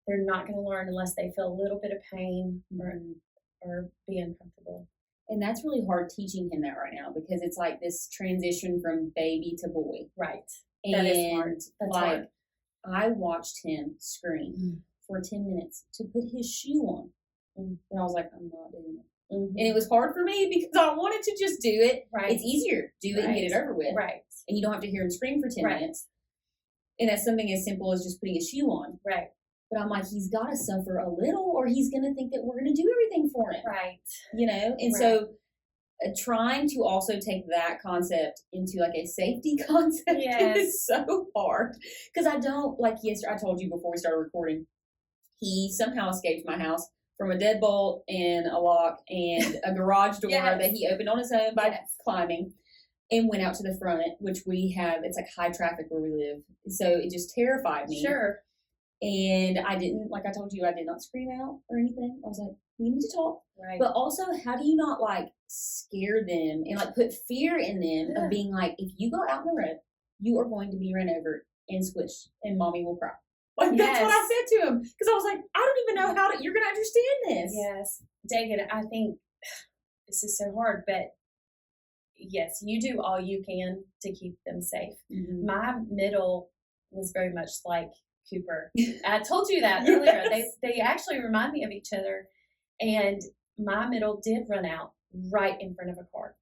they're not going to learn unless they feel a little bit of pain or be uncomfortable. And that's really hard teaching him that right now, because it's like this transition from baby to boy. Right. And that is hard. That's hard. I watched him scream for 10 minutes to put his shoe on. And I was like, I'm not doing it. And it was hard for me because I wanted to just do it. Right. It's easier. Do it and get it over with. Right. And you don't have to hear him scream for 10 minutes. And that's something as simple as just putting a shoe on. Right. But I'm like, he's got to suffer a little, or he's going to think that we're going to do everything for him. Right. And so trying to also take that concept into like a safety concept is so hard. Because I don't, like yesterday, I told you before we started recording, he somehow escaped my house from a deadbolt and a lock and a garage door that he opened on his own by climbing, and went out to the front, which we have, it's like high traffic where we live. So it just terrified me. Sure. And I didn't, like I told you, I did not scream out or anything. I was like, we need to talk. Right. But also, how do you not like scare them and like put fear in them of being like, if you go out in the road, you are going to be run over and squished and mommy will cry. Like that's what I said to him, because I was like, I don't even know how you're going to understand this. Yes. Dagan, I think this is so hard, but yes, you do all you can to keep them safe. My middle was very much like Cooper. I told you that earlier. They actually remind me of each other. And my middle did run out right in front of a car.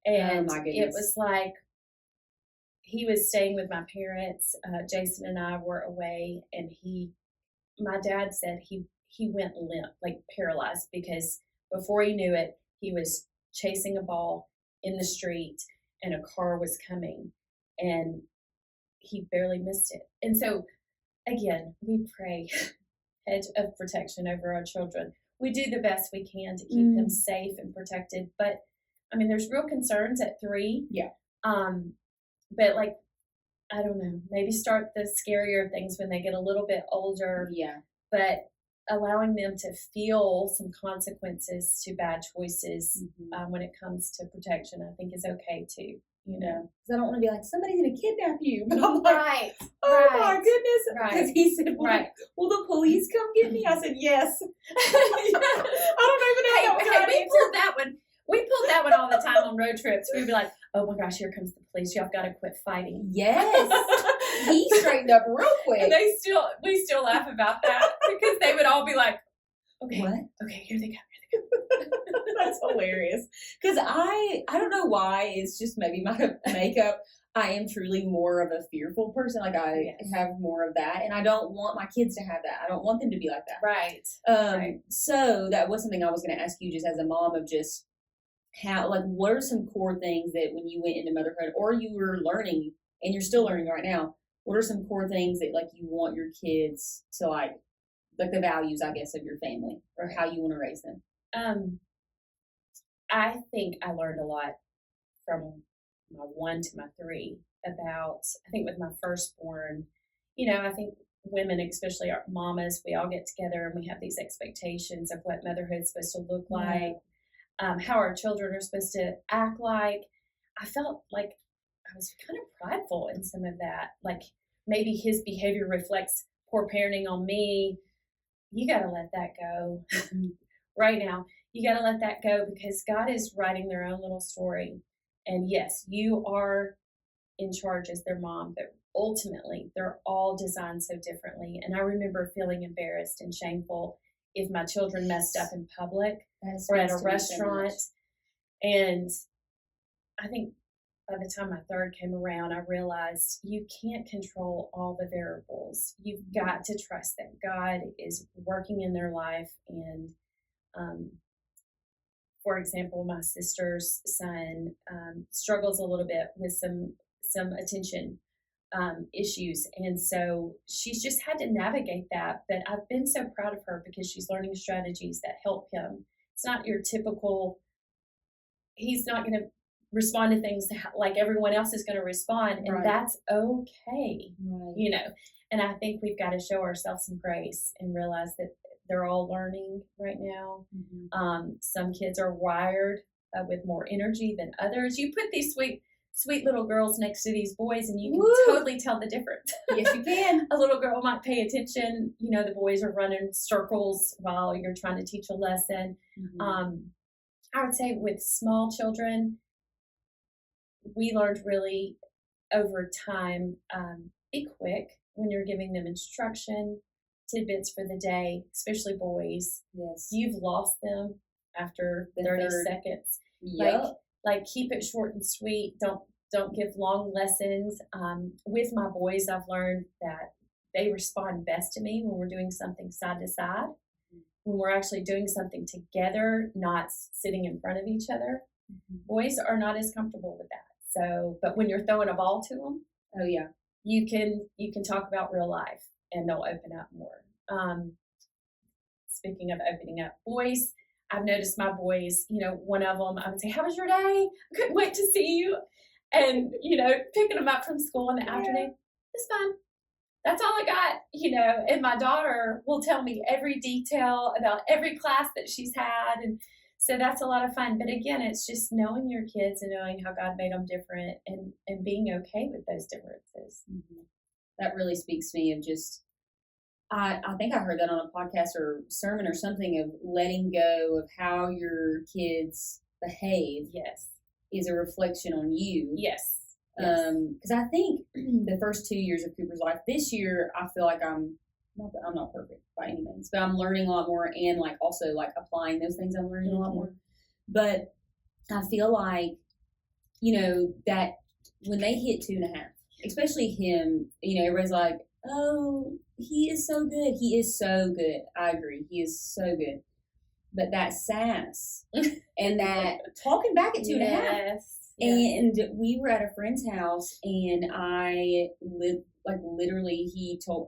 And my it goodness. was like he was staying with my parents. Jason and I were away, and my dad said he went limp, like paralyzed, because before he knew it, he was chasing a ball in the street, and a car was coming, and he barely missed it. And so, again, we pray hedge of protection over our children. We do the best we can to keep them safe and protected, but I mean, there's real concerns at 3. Yeah. But like, I don't know, maybe start the scarier things when they get a little bit older. Yeah. But allowing them to feel some consequences to bad choices when it comes to protection, I think is okay too. You know, because I don't want to be like, somebody's going to kidnap you. But I'm like, right. My goodness. Because he said, will the police come get me? I said, yes. I don't even know. We pulled that one. We pulled that one all the time on road trips. We'd be like, oh my gosh, here comes the police. Y'all got to quit fighting. Yes. He straightened up real quick. And we still laugh about that because they would all be like, okay, what? Okay, here they go. That's hilarious. Because I don't know why. It's just maybe my makeup. I am truly more of a fearful person. Like I have more of that, and I don't want my kids to have that. I don't want them to be like that. Right. Right. So that was something I was going to ask you, just as a mom, of just how, like, what are some core things that when you went into motherhood, or you were learning, and you're still learning right now, what are some core things that, like, you want your kids to, like the values, I guess, of your family, or how you want to raise them? I think I learned a lot from my 1 to my 3 about, I think with my firstborn, you know, I think women, especially our mamas, we all get together and we have these expectations of what motherhood's supposed to look like, how our children are supposed to act like. I felt like I was kind of prideful in some of that. Like maybe his behavior reflects poor parenting on me. You got to let that go right now. You got to let that go because God is writing their own little story. And yes, you are in charge as their mom, but ultimately they're all designed so differently. And I remember feeling embarrassed and shameful if my children messed up in public or at a restaurant. And I think by the time my 3rd came around, I realized you can't control all the variables. You've got to trust that God is working in their life. And for example, my sister's son struggles a little bit with some attention issues. And so she's just had to navigate that. But I've been so proud of her because she's learning strategies that help him. It's not your typical, he's not going to respond to things like everyone else is going to respond. And that's okay, you know. And I think we've got to show ourselves some grace and realize that they're all learning right now. Some kids are wired with more energy than others. You put these sweet little girls next to these boys and you can totally tell the difference. Yes, you can. A little girl might pay attention. You know, the boys are running circles while you're trying to teach a lesson. I would say with small children, we learned really over time, be quick when you're giving them instruction, tidbits for the day, especially boys. Yes. You've lost them after 30 seconds. Yep. Like keep it short and sweet. Don't give long lessons. With my boys, I've learned that they respond best to me when we're doing something side to side, when we're actually doing something together, not sitting in front of each other. Boys are not as comfortable with that. So, but when you're throwing a ball to them, you can talk about real life and they'll open up more. Speaking of opening up, boys, I've noticed my boys, you know, one of them, I would say, how was your day? I couldn't wait to see you. And, you know, picking them up from school in the afternoon, it's fun. That's all I got, you know. And my daughter will tell me every detail about every class that she's had. And so that's a lot of fun. But again, it's just knowing your kids and knowing how God made them different and being okay with those differences. That really speaks to me of just, I think I heard that on a podcast or sermon or something, of letting go of how your kids behave. Yes. Is a reflection on you. Yes. Because I think the first 2 years of Cooper's life, this year, I feel like I'm not perfect by any means, but I'm learning a lot more and like also like applying those things I'm learning a lot more. But I feel like that when they hit 2.5, especially him, everybody's like, oh, he is so good. He is so good. I agree. He is so good. But that sass and that talking back at 2.5. Yes. And we were at a friend's house, and literally,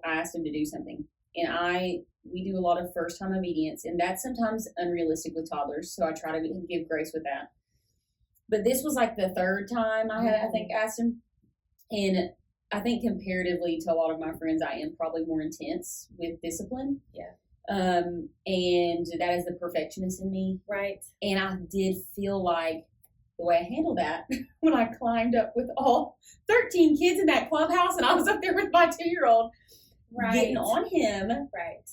I asked him to do something, and we do a lot of first time obedience, and that's sometimes unrealistic with toddlers. So I try to give grace with that. But this was like the third time I think, asked him, and I think comparatively to a lot of my friends, I am probably more intense with discipline. Yeah. And that is the perfectionist in me. Right. And I did feel like the way I handled that when I climbed up with all 13 kids in that clubhouse, and I was up there with my 2-year-old, getting on him. Right.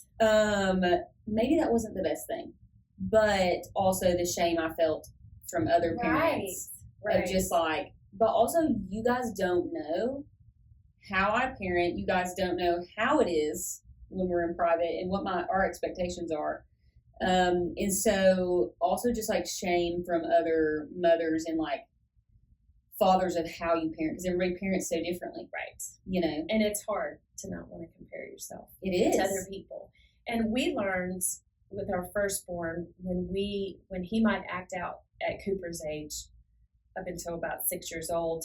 Maybe that wasn't the best thing, but also the shame I felt from other parents of just like, but also you guys don't know how I parent. You guys don't know how it is when we're in private and what our expectations are. And so also just like shame from other mothers and like fathers of how you parent, because everybody parents so differently. Right. And it's hard to not want to compare yourself to other people. And we learned with our firstborn when he might act out at Cooper's age up until about 6 years old,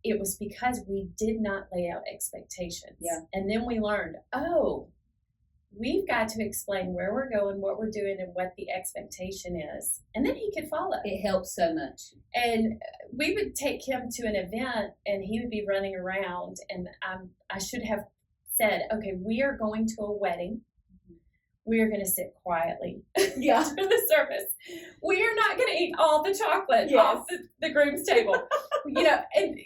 it was because we did not lay out expectations. Yeah. And then we learned, we've got to explain where we're going, what we're doing, and what the expectation is. And then he could follow. It helps so much. And we would take him to an event, and he would be running around. And I should have said, okay, we are going to a wedding. We are going to sit quietly after the service. We are not going to eat all the chocolate off the groom's table. And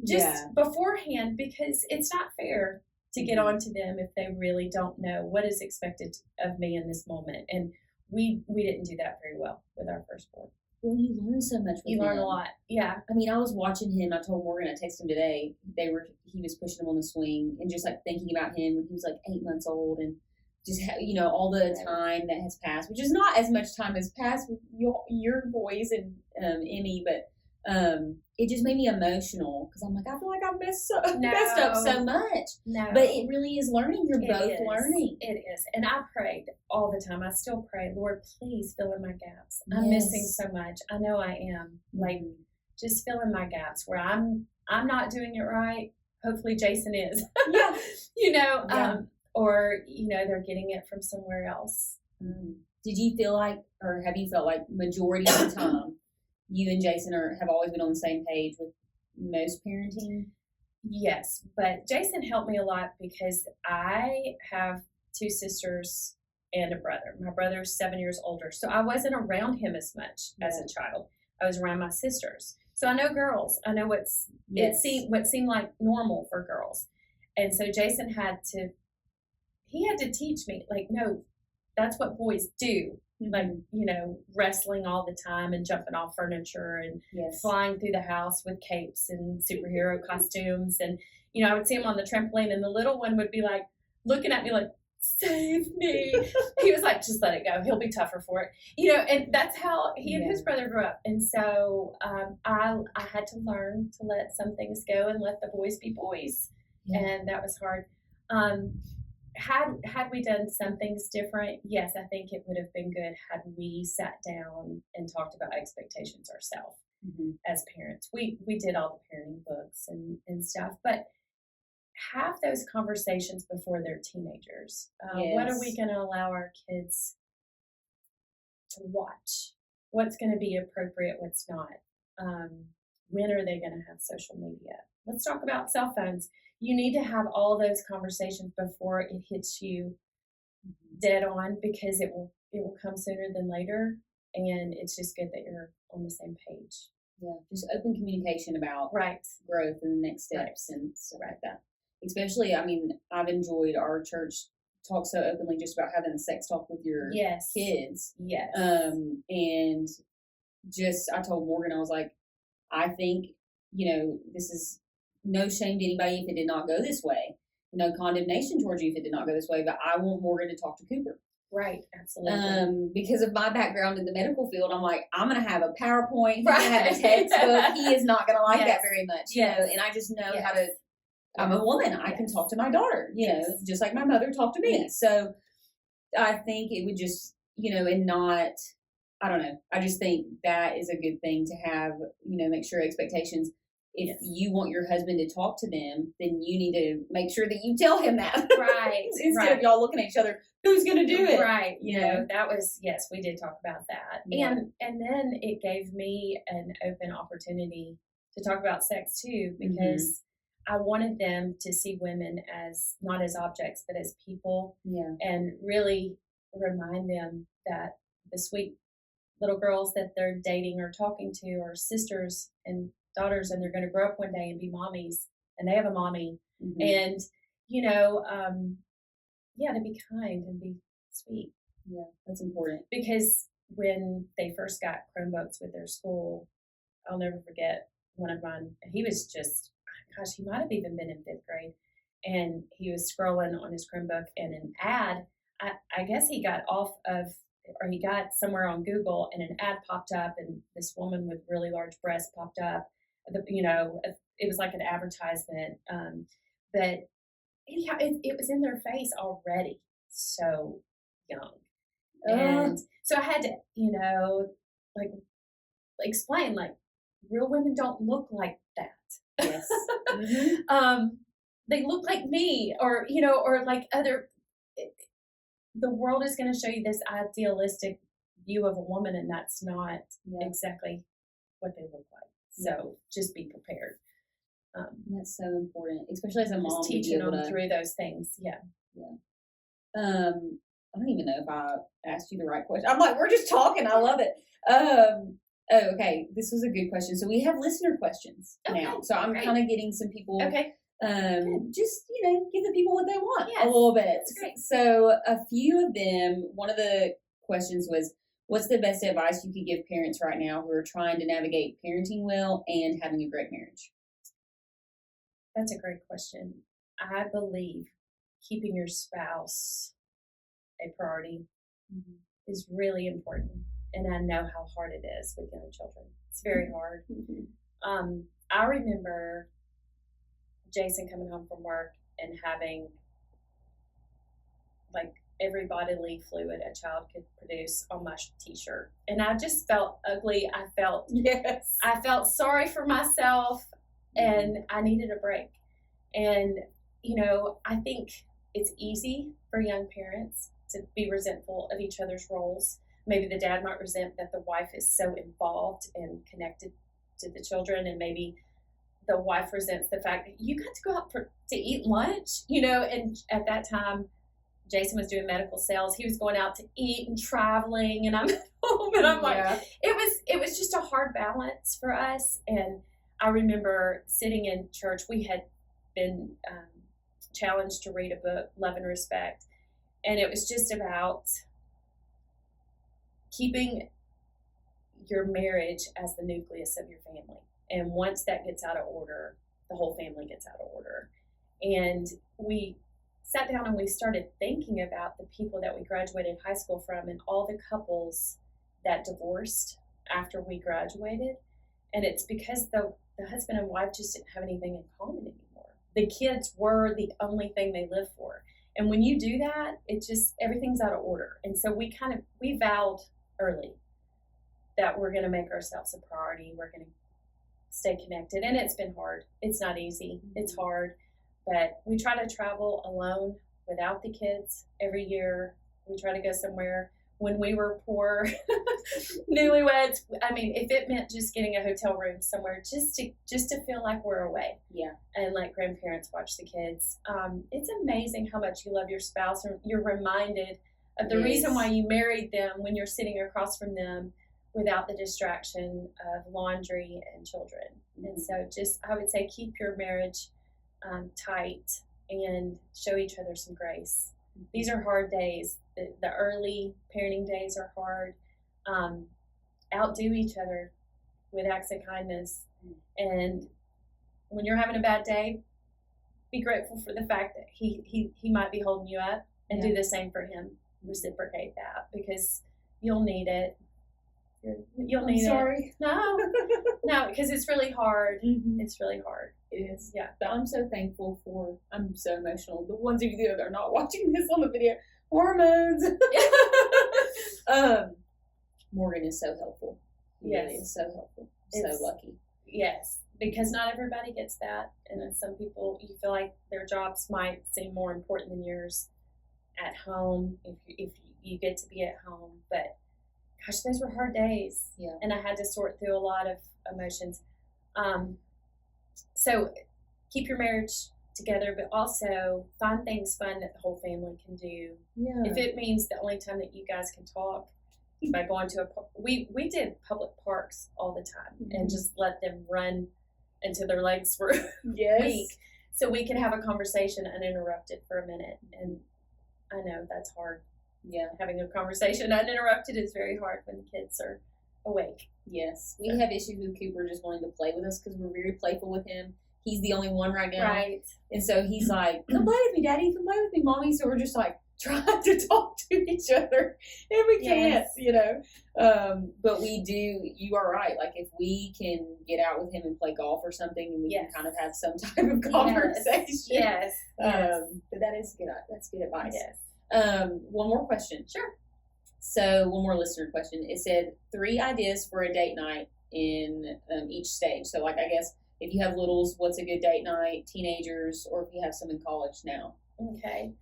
just beforehand, because it's not fair to get on to them if they really don't know what is expected of me in this moment. And we didn't do that very well with our firstborn. Well, you learn so much with him. You learn a lot. Yeah. I mean, I was watching him. I told Morgan, I texted him today. He was pushing him on the swing, and just like thinking about him when he was like 8 months old, and just all the time that has passed, which is not as much time has passed with your boys and Emmy, but it just made me emotional because I'm like, I feel like I've messed up so much. No. But it really is learning. You're both learning. It is. And I prayed all the time. I still pray, Lord, please fill in my gaps. I'm missing so much. I know I am. Like, just fill in my gaps where I'm not doing it right. Hopefully Jason is. Yeah. Or, they're getting it from somewhere else. Did you feel like, or have you felt like majority of the time, you and Jason have always been on the same page with most parenting? Yes, but Jason helped me a lot because I have 2 sisters and a brother. My brother's 7 years older, so I wasn't around him as much as a child. I was around my sisters. So I know girls. I know what seemed like normal for girls. And so Jason had to teach me, like, no, that's what boys do. Like, wrestling all the time and jumping off furniture and flying through the house with capes and superhero costumes. And, I would see him on the trampoline, and the little one would be like, looking at me like, save me. He was like, just let it go. He'll be tougher for it. And that's how he and his brother grew up. And so I had to learn to let some things go and let the boys be boys. Yeah. And that was hard. Had we done some things different? Yes, I think it would have been good had we sat down and talked about expectations ourselves as parents. We did all the parenting books and stuff, but have those conversations before they're teenagers. What are we going to allow our kids to watch? What's going to be appropriate? What's not? When are they going to have social media? Let's talk about cell phones. You need to have all those conversations before it hits you dead on, because it will come sooner than later, and it's just good that you're on the same page. Yeah, just open communication about growth and the next steps and stuff like that. Especially, I mean, I've enjoyed our church talk so openly just about having a sex talk with your kids. Yes. And just, I told Morgan, I was like, I think, this is no shame to anybody if it did not go this way. No condemnation towards you if it did not go this way. But I want Morgan to talk to Cooper. Right. Absolutely. Because of my background in the medical field, I'm like, I'm going to have a PowerPoint. He's Right. going to have a textbook. He is not going to like Yes. that very much, you Yes. know, and I just know Yes. how to, I'm a woman. I Yes. can talk to my daughter, you Yes. know, just like my mother talked to me. Yes. So I think it would just, you know, and not, I don't know. I just think that is a good thing to have, you know, make sure expectations. If Yes. you want your husband to talk to them, then you need to make sure that you tell him that. Right. Instead Right. of y'all looking at each other, who's going to do it? Right. You No, know? that was, yes, we did talk about that. Yeah. And then it gave me an open opportunity to talk about sex too, because I wanted them to see women as not as objects, but as people, Yeah. and really remind them that the sweet little girls that they're dating or talking to are sisters and daughters, and they're going to grow up one day and be mommies, and they have a mommy. Mm-hmm. And, you know, yeah, to be kind and be sweet. Yeah, that's important. Because when they first got Chromebooks with their school, I'll never forget one of mine. He was just, gosh, he might have even been in 5th grade. And he was scrolling on his Chromebook, and an ad, I guess he got off of, or he got somewhere on Google, and an ad popped up, and this woman with really large breasts popped up. You know, it was like an advertisement. But anyhow, it was in their face already, so young. And so I had to, you know, like explain, like, real women don't look like that. Yes. Mm-hmm. They look like me, or, you know, or like other. The world is going to show you this idealistic view of a woman, and that's not exactly what they look like. So just be prepared. That's so important, especially as a mom. Teaching them through those things. Yeah. Yeah. I don't even know if I asked you the right question. I'm like, we're just talking. I love it. Okay. This was a good question. So we have listener questions now. So I'm kind of getting some people. Okay. Just, you know, give the people what they want a Yes. little bit. That's great. So a few of them, one of the questions was, what's the best advice you could give parents right now who are trying to navigate parenting well and having a great marriage? That's a great question. I believe keeping your spouse a priority is really important. And I know how hard it is with young children. It's very hard. I remember Jason coming home from work and having like every bodily fluid a child could produce on my t-shirt. And I just felt ugly. I felt sorry for myself, and I needed a break. And, you know, I think it's easy for young parents to be resentful of each other's roles. Maybe the dad might resent that the wife is so involved and connected to the children, and maybe the wife resents the fact that you got to go out to eat lunch, you know. And at that time, Jason was doing medical sales. He was going out to eat and traveling, and I'm home, and I'm like, it was just a hard balance for us. And I remember sitting in church. We had been challenged to read a book, Love and Respect, and it was just about keeping your marriage as the nucleus of your family. And once that gets out of order, the whole family gets out of order. And we sat down and we started thinking about the people that we graduated high school from, and all the couples that divorced after we graduated. And it's because the husband and wife just didn't have anything in common anymore. The kids were the only thing they lived for. And when you do that, it just, everything's out of order. And so we vowed early that we're going to make ourselves a priority. We're going to stay connected. And it's been hard. It's not easy. It's hard. But we try to travel alone without the kids every year. We try to go somewhere. When we were poor, newlyweds, I mean, if it meant just getting a hotel room somewhere, just to feel like we're away. Yeah. And let grandparents watch the kids. It's amazing how much you love your spouse, and you're reminded of the reason why you married them when you're sitting across from them without the distraction of laundry and children. And so I would say keep your marriage tight and show each other some grace. These are hard days. The early parenting days are hard. Outdo each other with acts of kindness. And when you're having a bad day, be grateful for the fact that he might be holding you up, and do the same for him. reciprocate that because you'll need it. You'll need Sorry. it. No, because it's really hard. Mm-hmm. It's really hard. It is. Yeah. But I'm so thankful for, I'm so emotional. The ones of you that are not watching this on the video, hormones. Morgan is so helpful. Yes. Really is so helpful. So lucky. Yes, because not everybody gets that. And then some people, you feel like their jobs might seem more important than yours at home if you get to be at home. But gosh, those were hard days. Yeah. And I had to sort through a lot of emotions. So keep your marriage together, but also find things fun that the whole family can do. Yeah. If it means the only time that you guys can talk by going to we did public parks all the time and just let them run until their legs were weak, so we could have a conversation uninterrupted for a minute. And I know that's hard. Yeah, having a conversation uninterrupted is very hard when the kids are awake. Yes, we have issues with Cooper just wanting to play with us because we're very playful with him. He's the only one right now, right? And so he's like, "Come play with me, Daddy. Come play with me, Mommy." So we're just like trying to talk to each other, and we can't, But we do. You are right. Like if we can get out with him and play golf or something, and we can kind of have some type of conversation. Yes. But that is good. That's good advice. Yes. One more question. Sure. So one more listener question. It said 3 ideas for a date night in each stage. So like I guess if you have littles, what's a good date night? Teenagers, or if you have some in college now. Okay.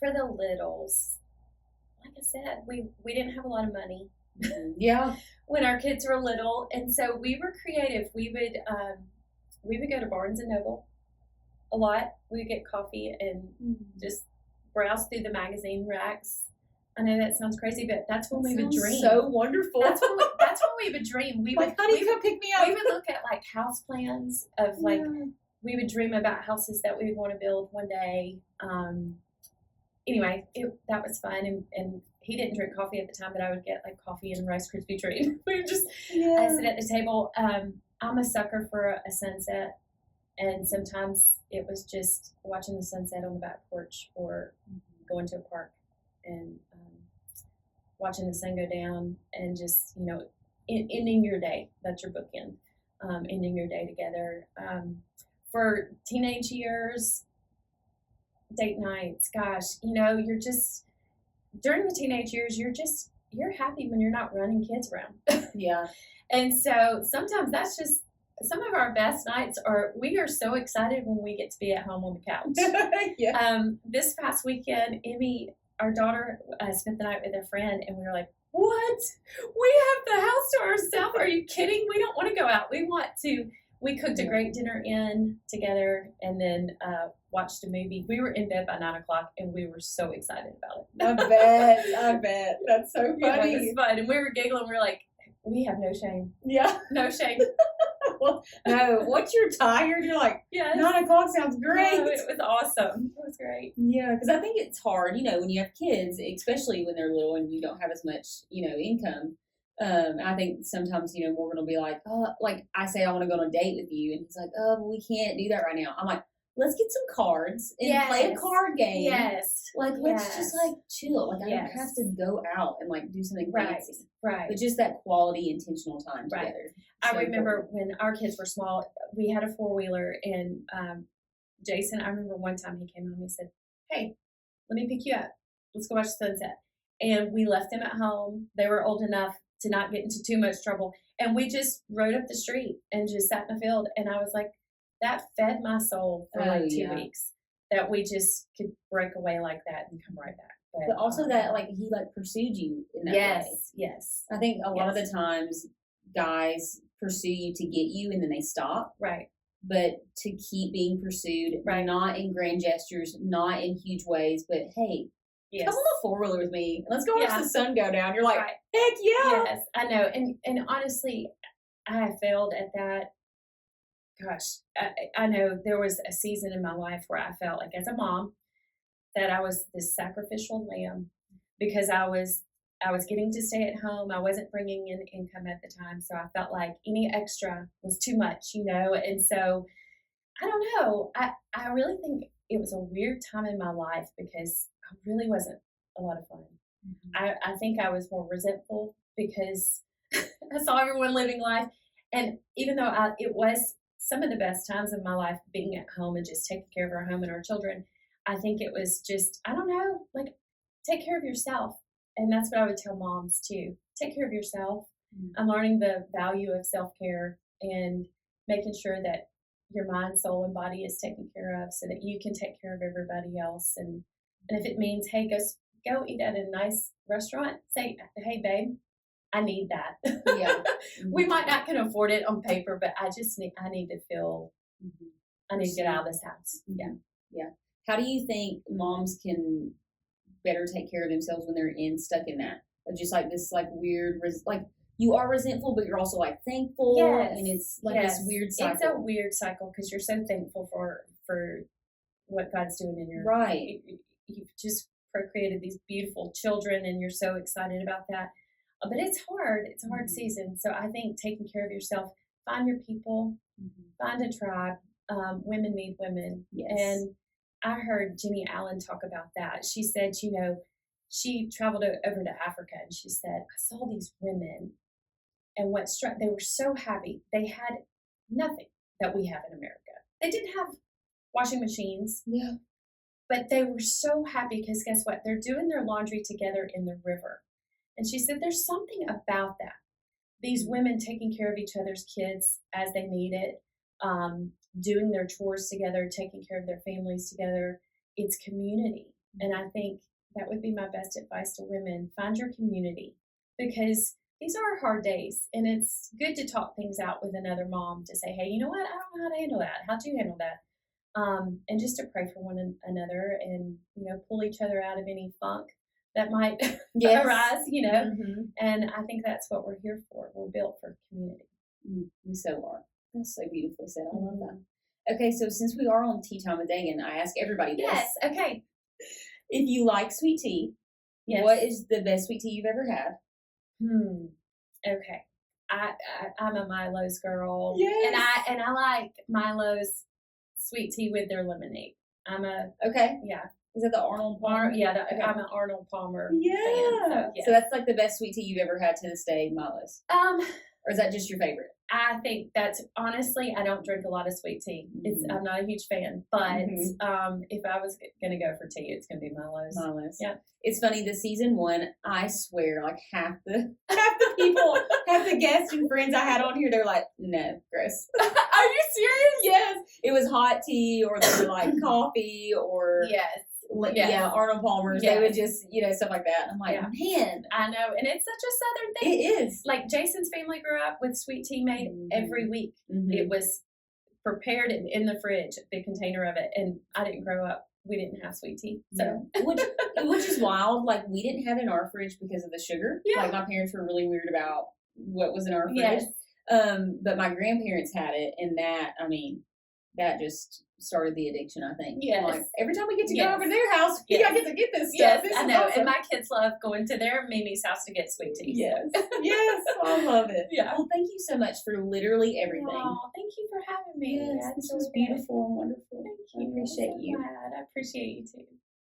For the littles, like I said, we didn't have a lot of money. Yeah. When our kids were little, and so we were creative. We would go to Barnes and Noble a lot. We would get coffee and just browse through the magazine racks. I know that sounds crazy, but that's when we would dream. So wonderful. That's when we would dream. We would, honey, come pick me up. We would look at like house plans of like we would dream about houses that we would want to build one day. Anyway, that was fun, and he didn't drink coffee at the time, but I would get like coffee and Rice Krispie treat. We would just sit at the table. I'm a sucker for a sunset, and sometimes it was just watching the sunset on the back porch or going to a park and watching the sun go down and just, ending your day. That's your bookend, ending your day together. For teenage years, date nights, gosh, you're just, during the teenage years, you're happy when you're not running kids around. Yeah. And so sometimes that's just, some of our best nights we are so excited when we get to be at home on the couch. Yeah. This past weekend, Emmy, our daughter, spent the night with a friend, and we were like, what? We have the house to ourselves. Are you kidding? We don't want to go out. We cooked a great dinner in together and then watched a movie. We were in bed by 9:00 and we were so excited about it. I bet. That's so funny. Yeah, it was fun. And we were giggling. We were like, we have no shame. Yeah. No shame. Well, no, once you're tired, you're like, 9:00 sounds great. No, it was awesome. It was great. Yeah, because I think it's hard, when you have kids, especially when they're little and you don't have as much, income. I think sometimes, Morgan will be like, oh, like I say, I want to go on a date with you. And he's like, oh, well, we can't do that right now. I'm like, let's get some cards and play a card game. Yes. Like, let's just chill. Like, I don't have to go out and do something fancy. Right. But just that quality, intentional time together. I remember when our kids were small, we had a 4-wheeler, and Jason, I remember one time he came home and he said, hey, let me pick you up. Let's go watch the sunset. And we left them at home. They were old enough to not get into too much trouble. And we just rode up the street and just sat in the field. And I was like, that fed my soul for 2 weeks, that we just could break away like that and come right back. But also that he pursued you in that way. Yes. I think a lot of the times guys pursue you to get you and then they stop. Right. But to keep being pursued, not in grand gestures, not in huge ways, but hey, come on the 4-wheeler with me. Let's go watch the sun go down. You're like, heck yeah. Yes, I know. And honestly, I have failed at that. Gosh, I know there was a season in my life where I felt like as a mom that I was this sacrificial lamb because I was getting to stay at home. I wasn't bringing in income at the time. So I felt like any extra was too much, and so I don't know. I really think it was a weird time in my life because really wasn't a lot of fun. I think I was more resentful because I saw everyone living life. And even though it was some of the best times of my life being at home and just taking care of our home and our children, I think it was just, I don't know, like take care of yourself. And that's what I would tell moms too. Take care of yourself. I'm learning the value of self-care and making sure that your mind, soul, and body is taken care of so that you can take care of everybody else. And if it means, hey, go eat at a nice restaurant, say, hey, babe, I need that. Yeah. We might not can afford it on paper, but I need to feel, I need to get out of this house. Yeah. Yeah. How do you think moms can better take care of themselves when they're stuck in that? Just like this, like weird, like you are resentful, but you're also like thankful. Yes. And it's like this weird cycle. It's a weird cycle because you're so thankful for what God's doing in your right. You've just procreated these beautiful children and you're so excited about that. But it's hard. It's a hard season. So I think taking care of yourself, find your people, find a tribe. Women need women. Yes. And I heard Jenny Allen talk about that. She said, she traveled over to Africa and she said, I saw these women and they were so happy. They had nothing that we have in America. They didn't have washing machines. Yeah. But they were so happy because guess what? They're doing their laundry together in the river. And she said, there's something about that. These women taking care of each other's kids as they need it, doing their chores together, taking care of their families together. It's community. And I think that would be my best advice to women. Find your community because these are hard days. And it's good to talk things out with another mom to say, hey, you know what? I don't know how to handle that. How'd you handle that? And just to pray for one another and, pull each other out of any funk that might arise, And I think that's what we're here for. We're built for community. We so are. That's so beautifully said. I love that. Okay, so since we are on Tea Time with Dagan, I ask everybody this. Yes, okay. If you like sweet tea, what is the best sweet tea you've ever had? Okay. I'm a Milo's girl. Yes. And I like Milo's sweet tea with their lemonade. Okay. Yeah. Is that the Arnold Palmer? Okay. I'm an Arnold Palmer fan. fan. So that's like the best sweet tea you've ever had to this day, Milo's. Or is that just your favorite? I think that's honestly, I don't drink a lot of sweet tea. I'm not a huge fan, but if I was gonna go for tea, it's gonna be Milo's. Milo's. Yeah. It's funny. The season 1, I swear, like half the people, half the guests and friends I had on here, they're like, no, gross. Are you serious? Yes. It was hot tea, or they were like coffee, or Arnold Palmer's. They would just, stuff like that. I'm like, man, I know, and it's such a Southern thing. It is. Like Jason's family grew up with sweet tea made every week. It was prepared in the fridge, a big container of it, and I didn't grow up. We didn't have sweet tea, so which is wild. Like we didn't have it in our fridge because of the sugar. Yeah. Like my parents were really weird about what was in our fridge. Yes. But my grandparents had it, and that just started the addiction, I think. Yes. Like, every time we get to go over to their house, we gotta get to get this stuff. Yes, I know. Awesome. And my kids love going to their Mimi's house to get sweet tea. Yes. Yes. I love it. Yeah. Well, thank you so much for literally everything. Oh, thank you for having me. Yes, this was beautiful and wonderful. Thank you. I appreciate you. Glad. I appreciate you too.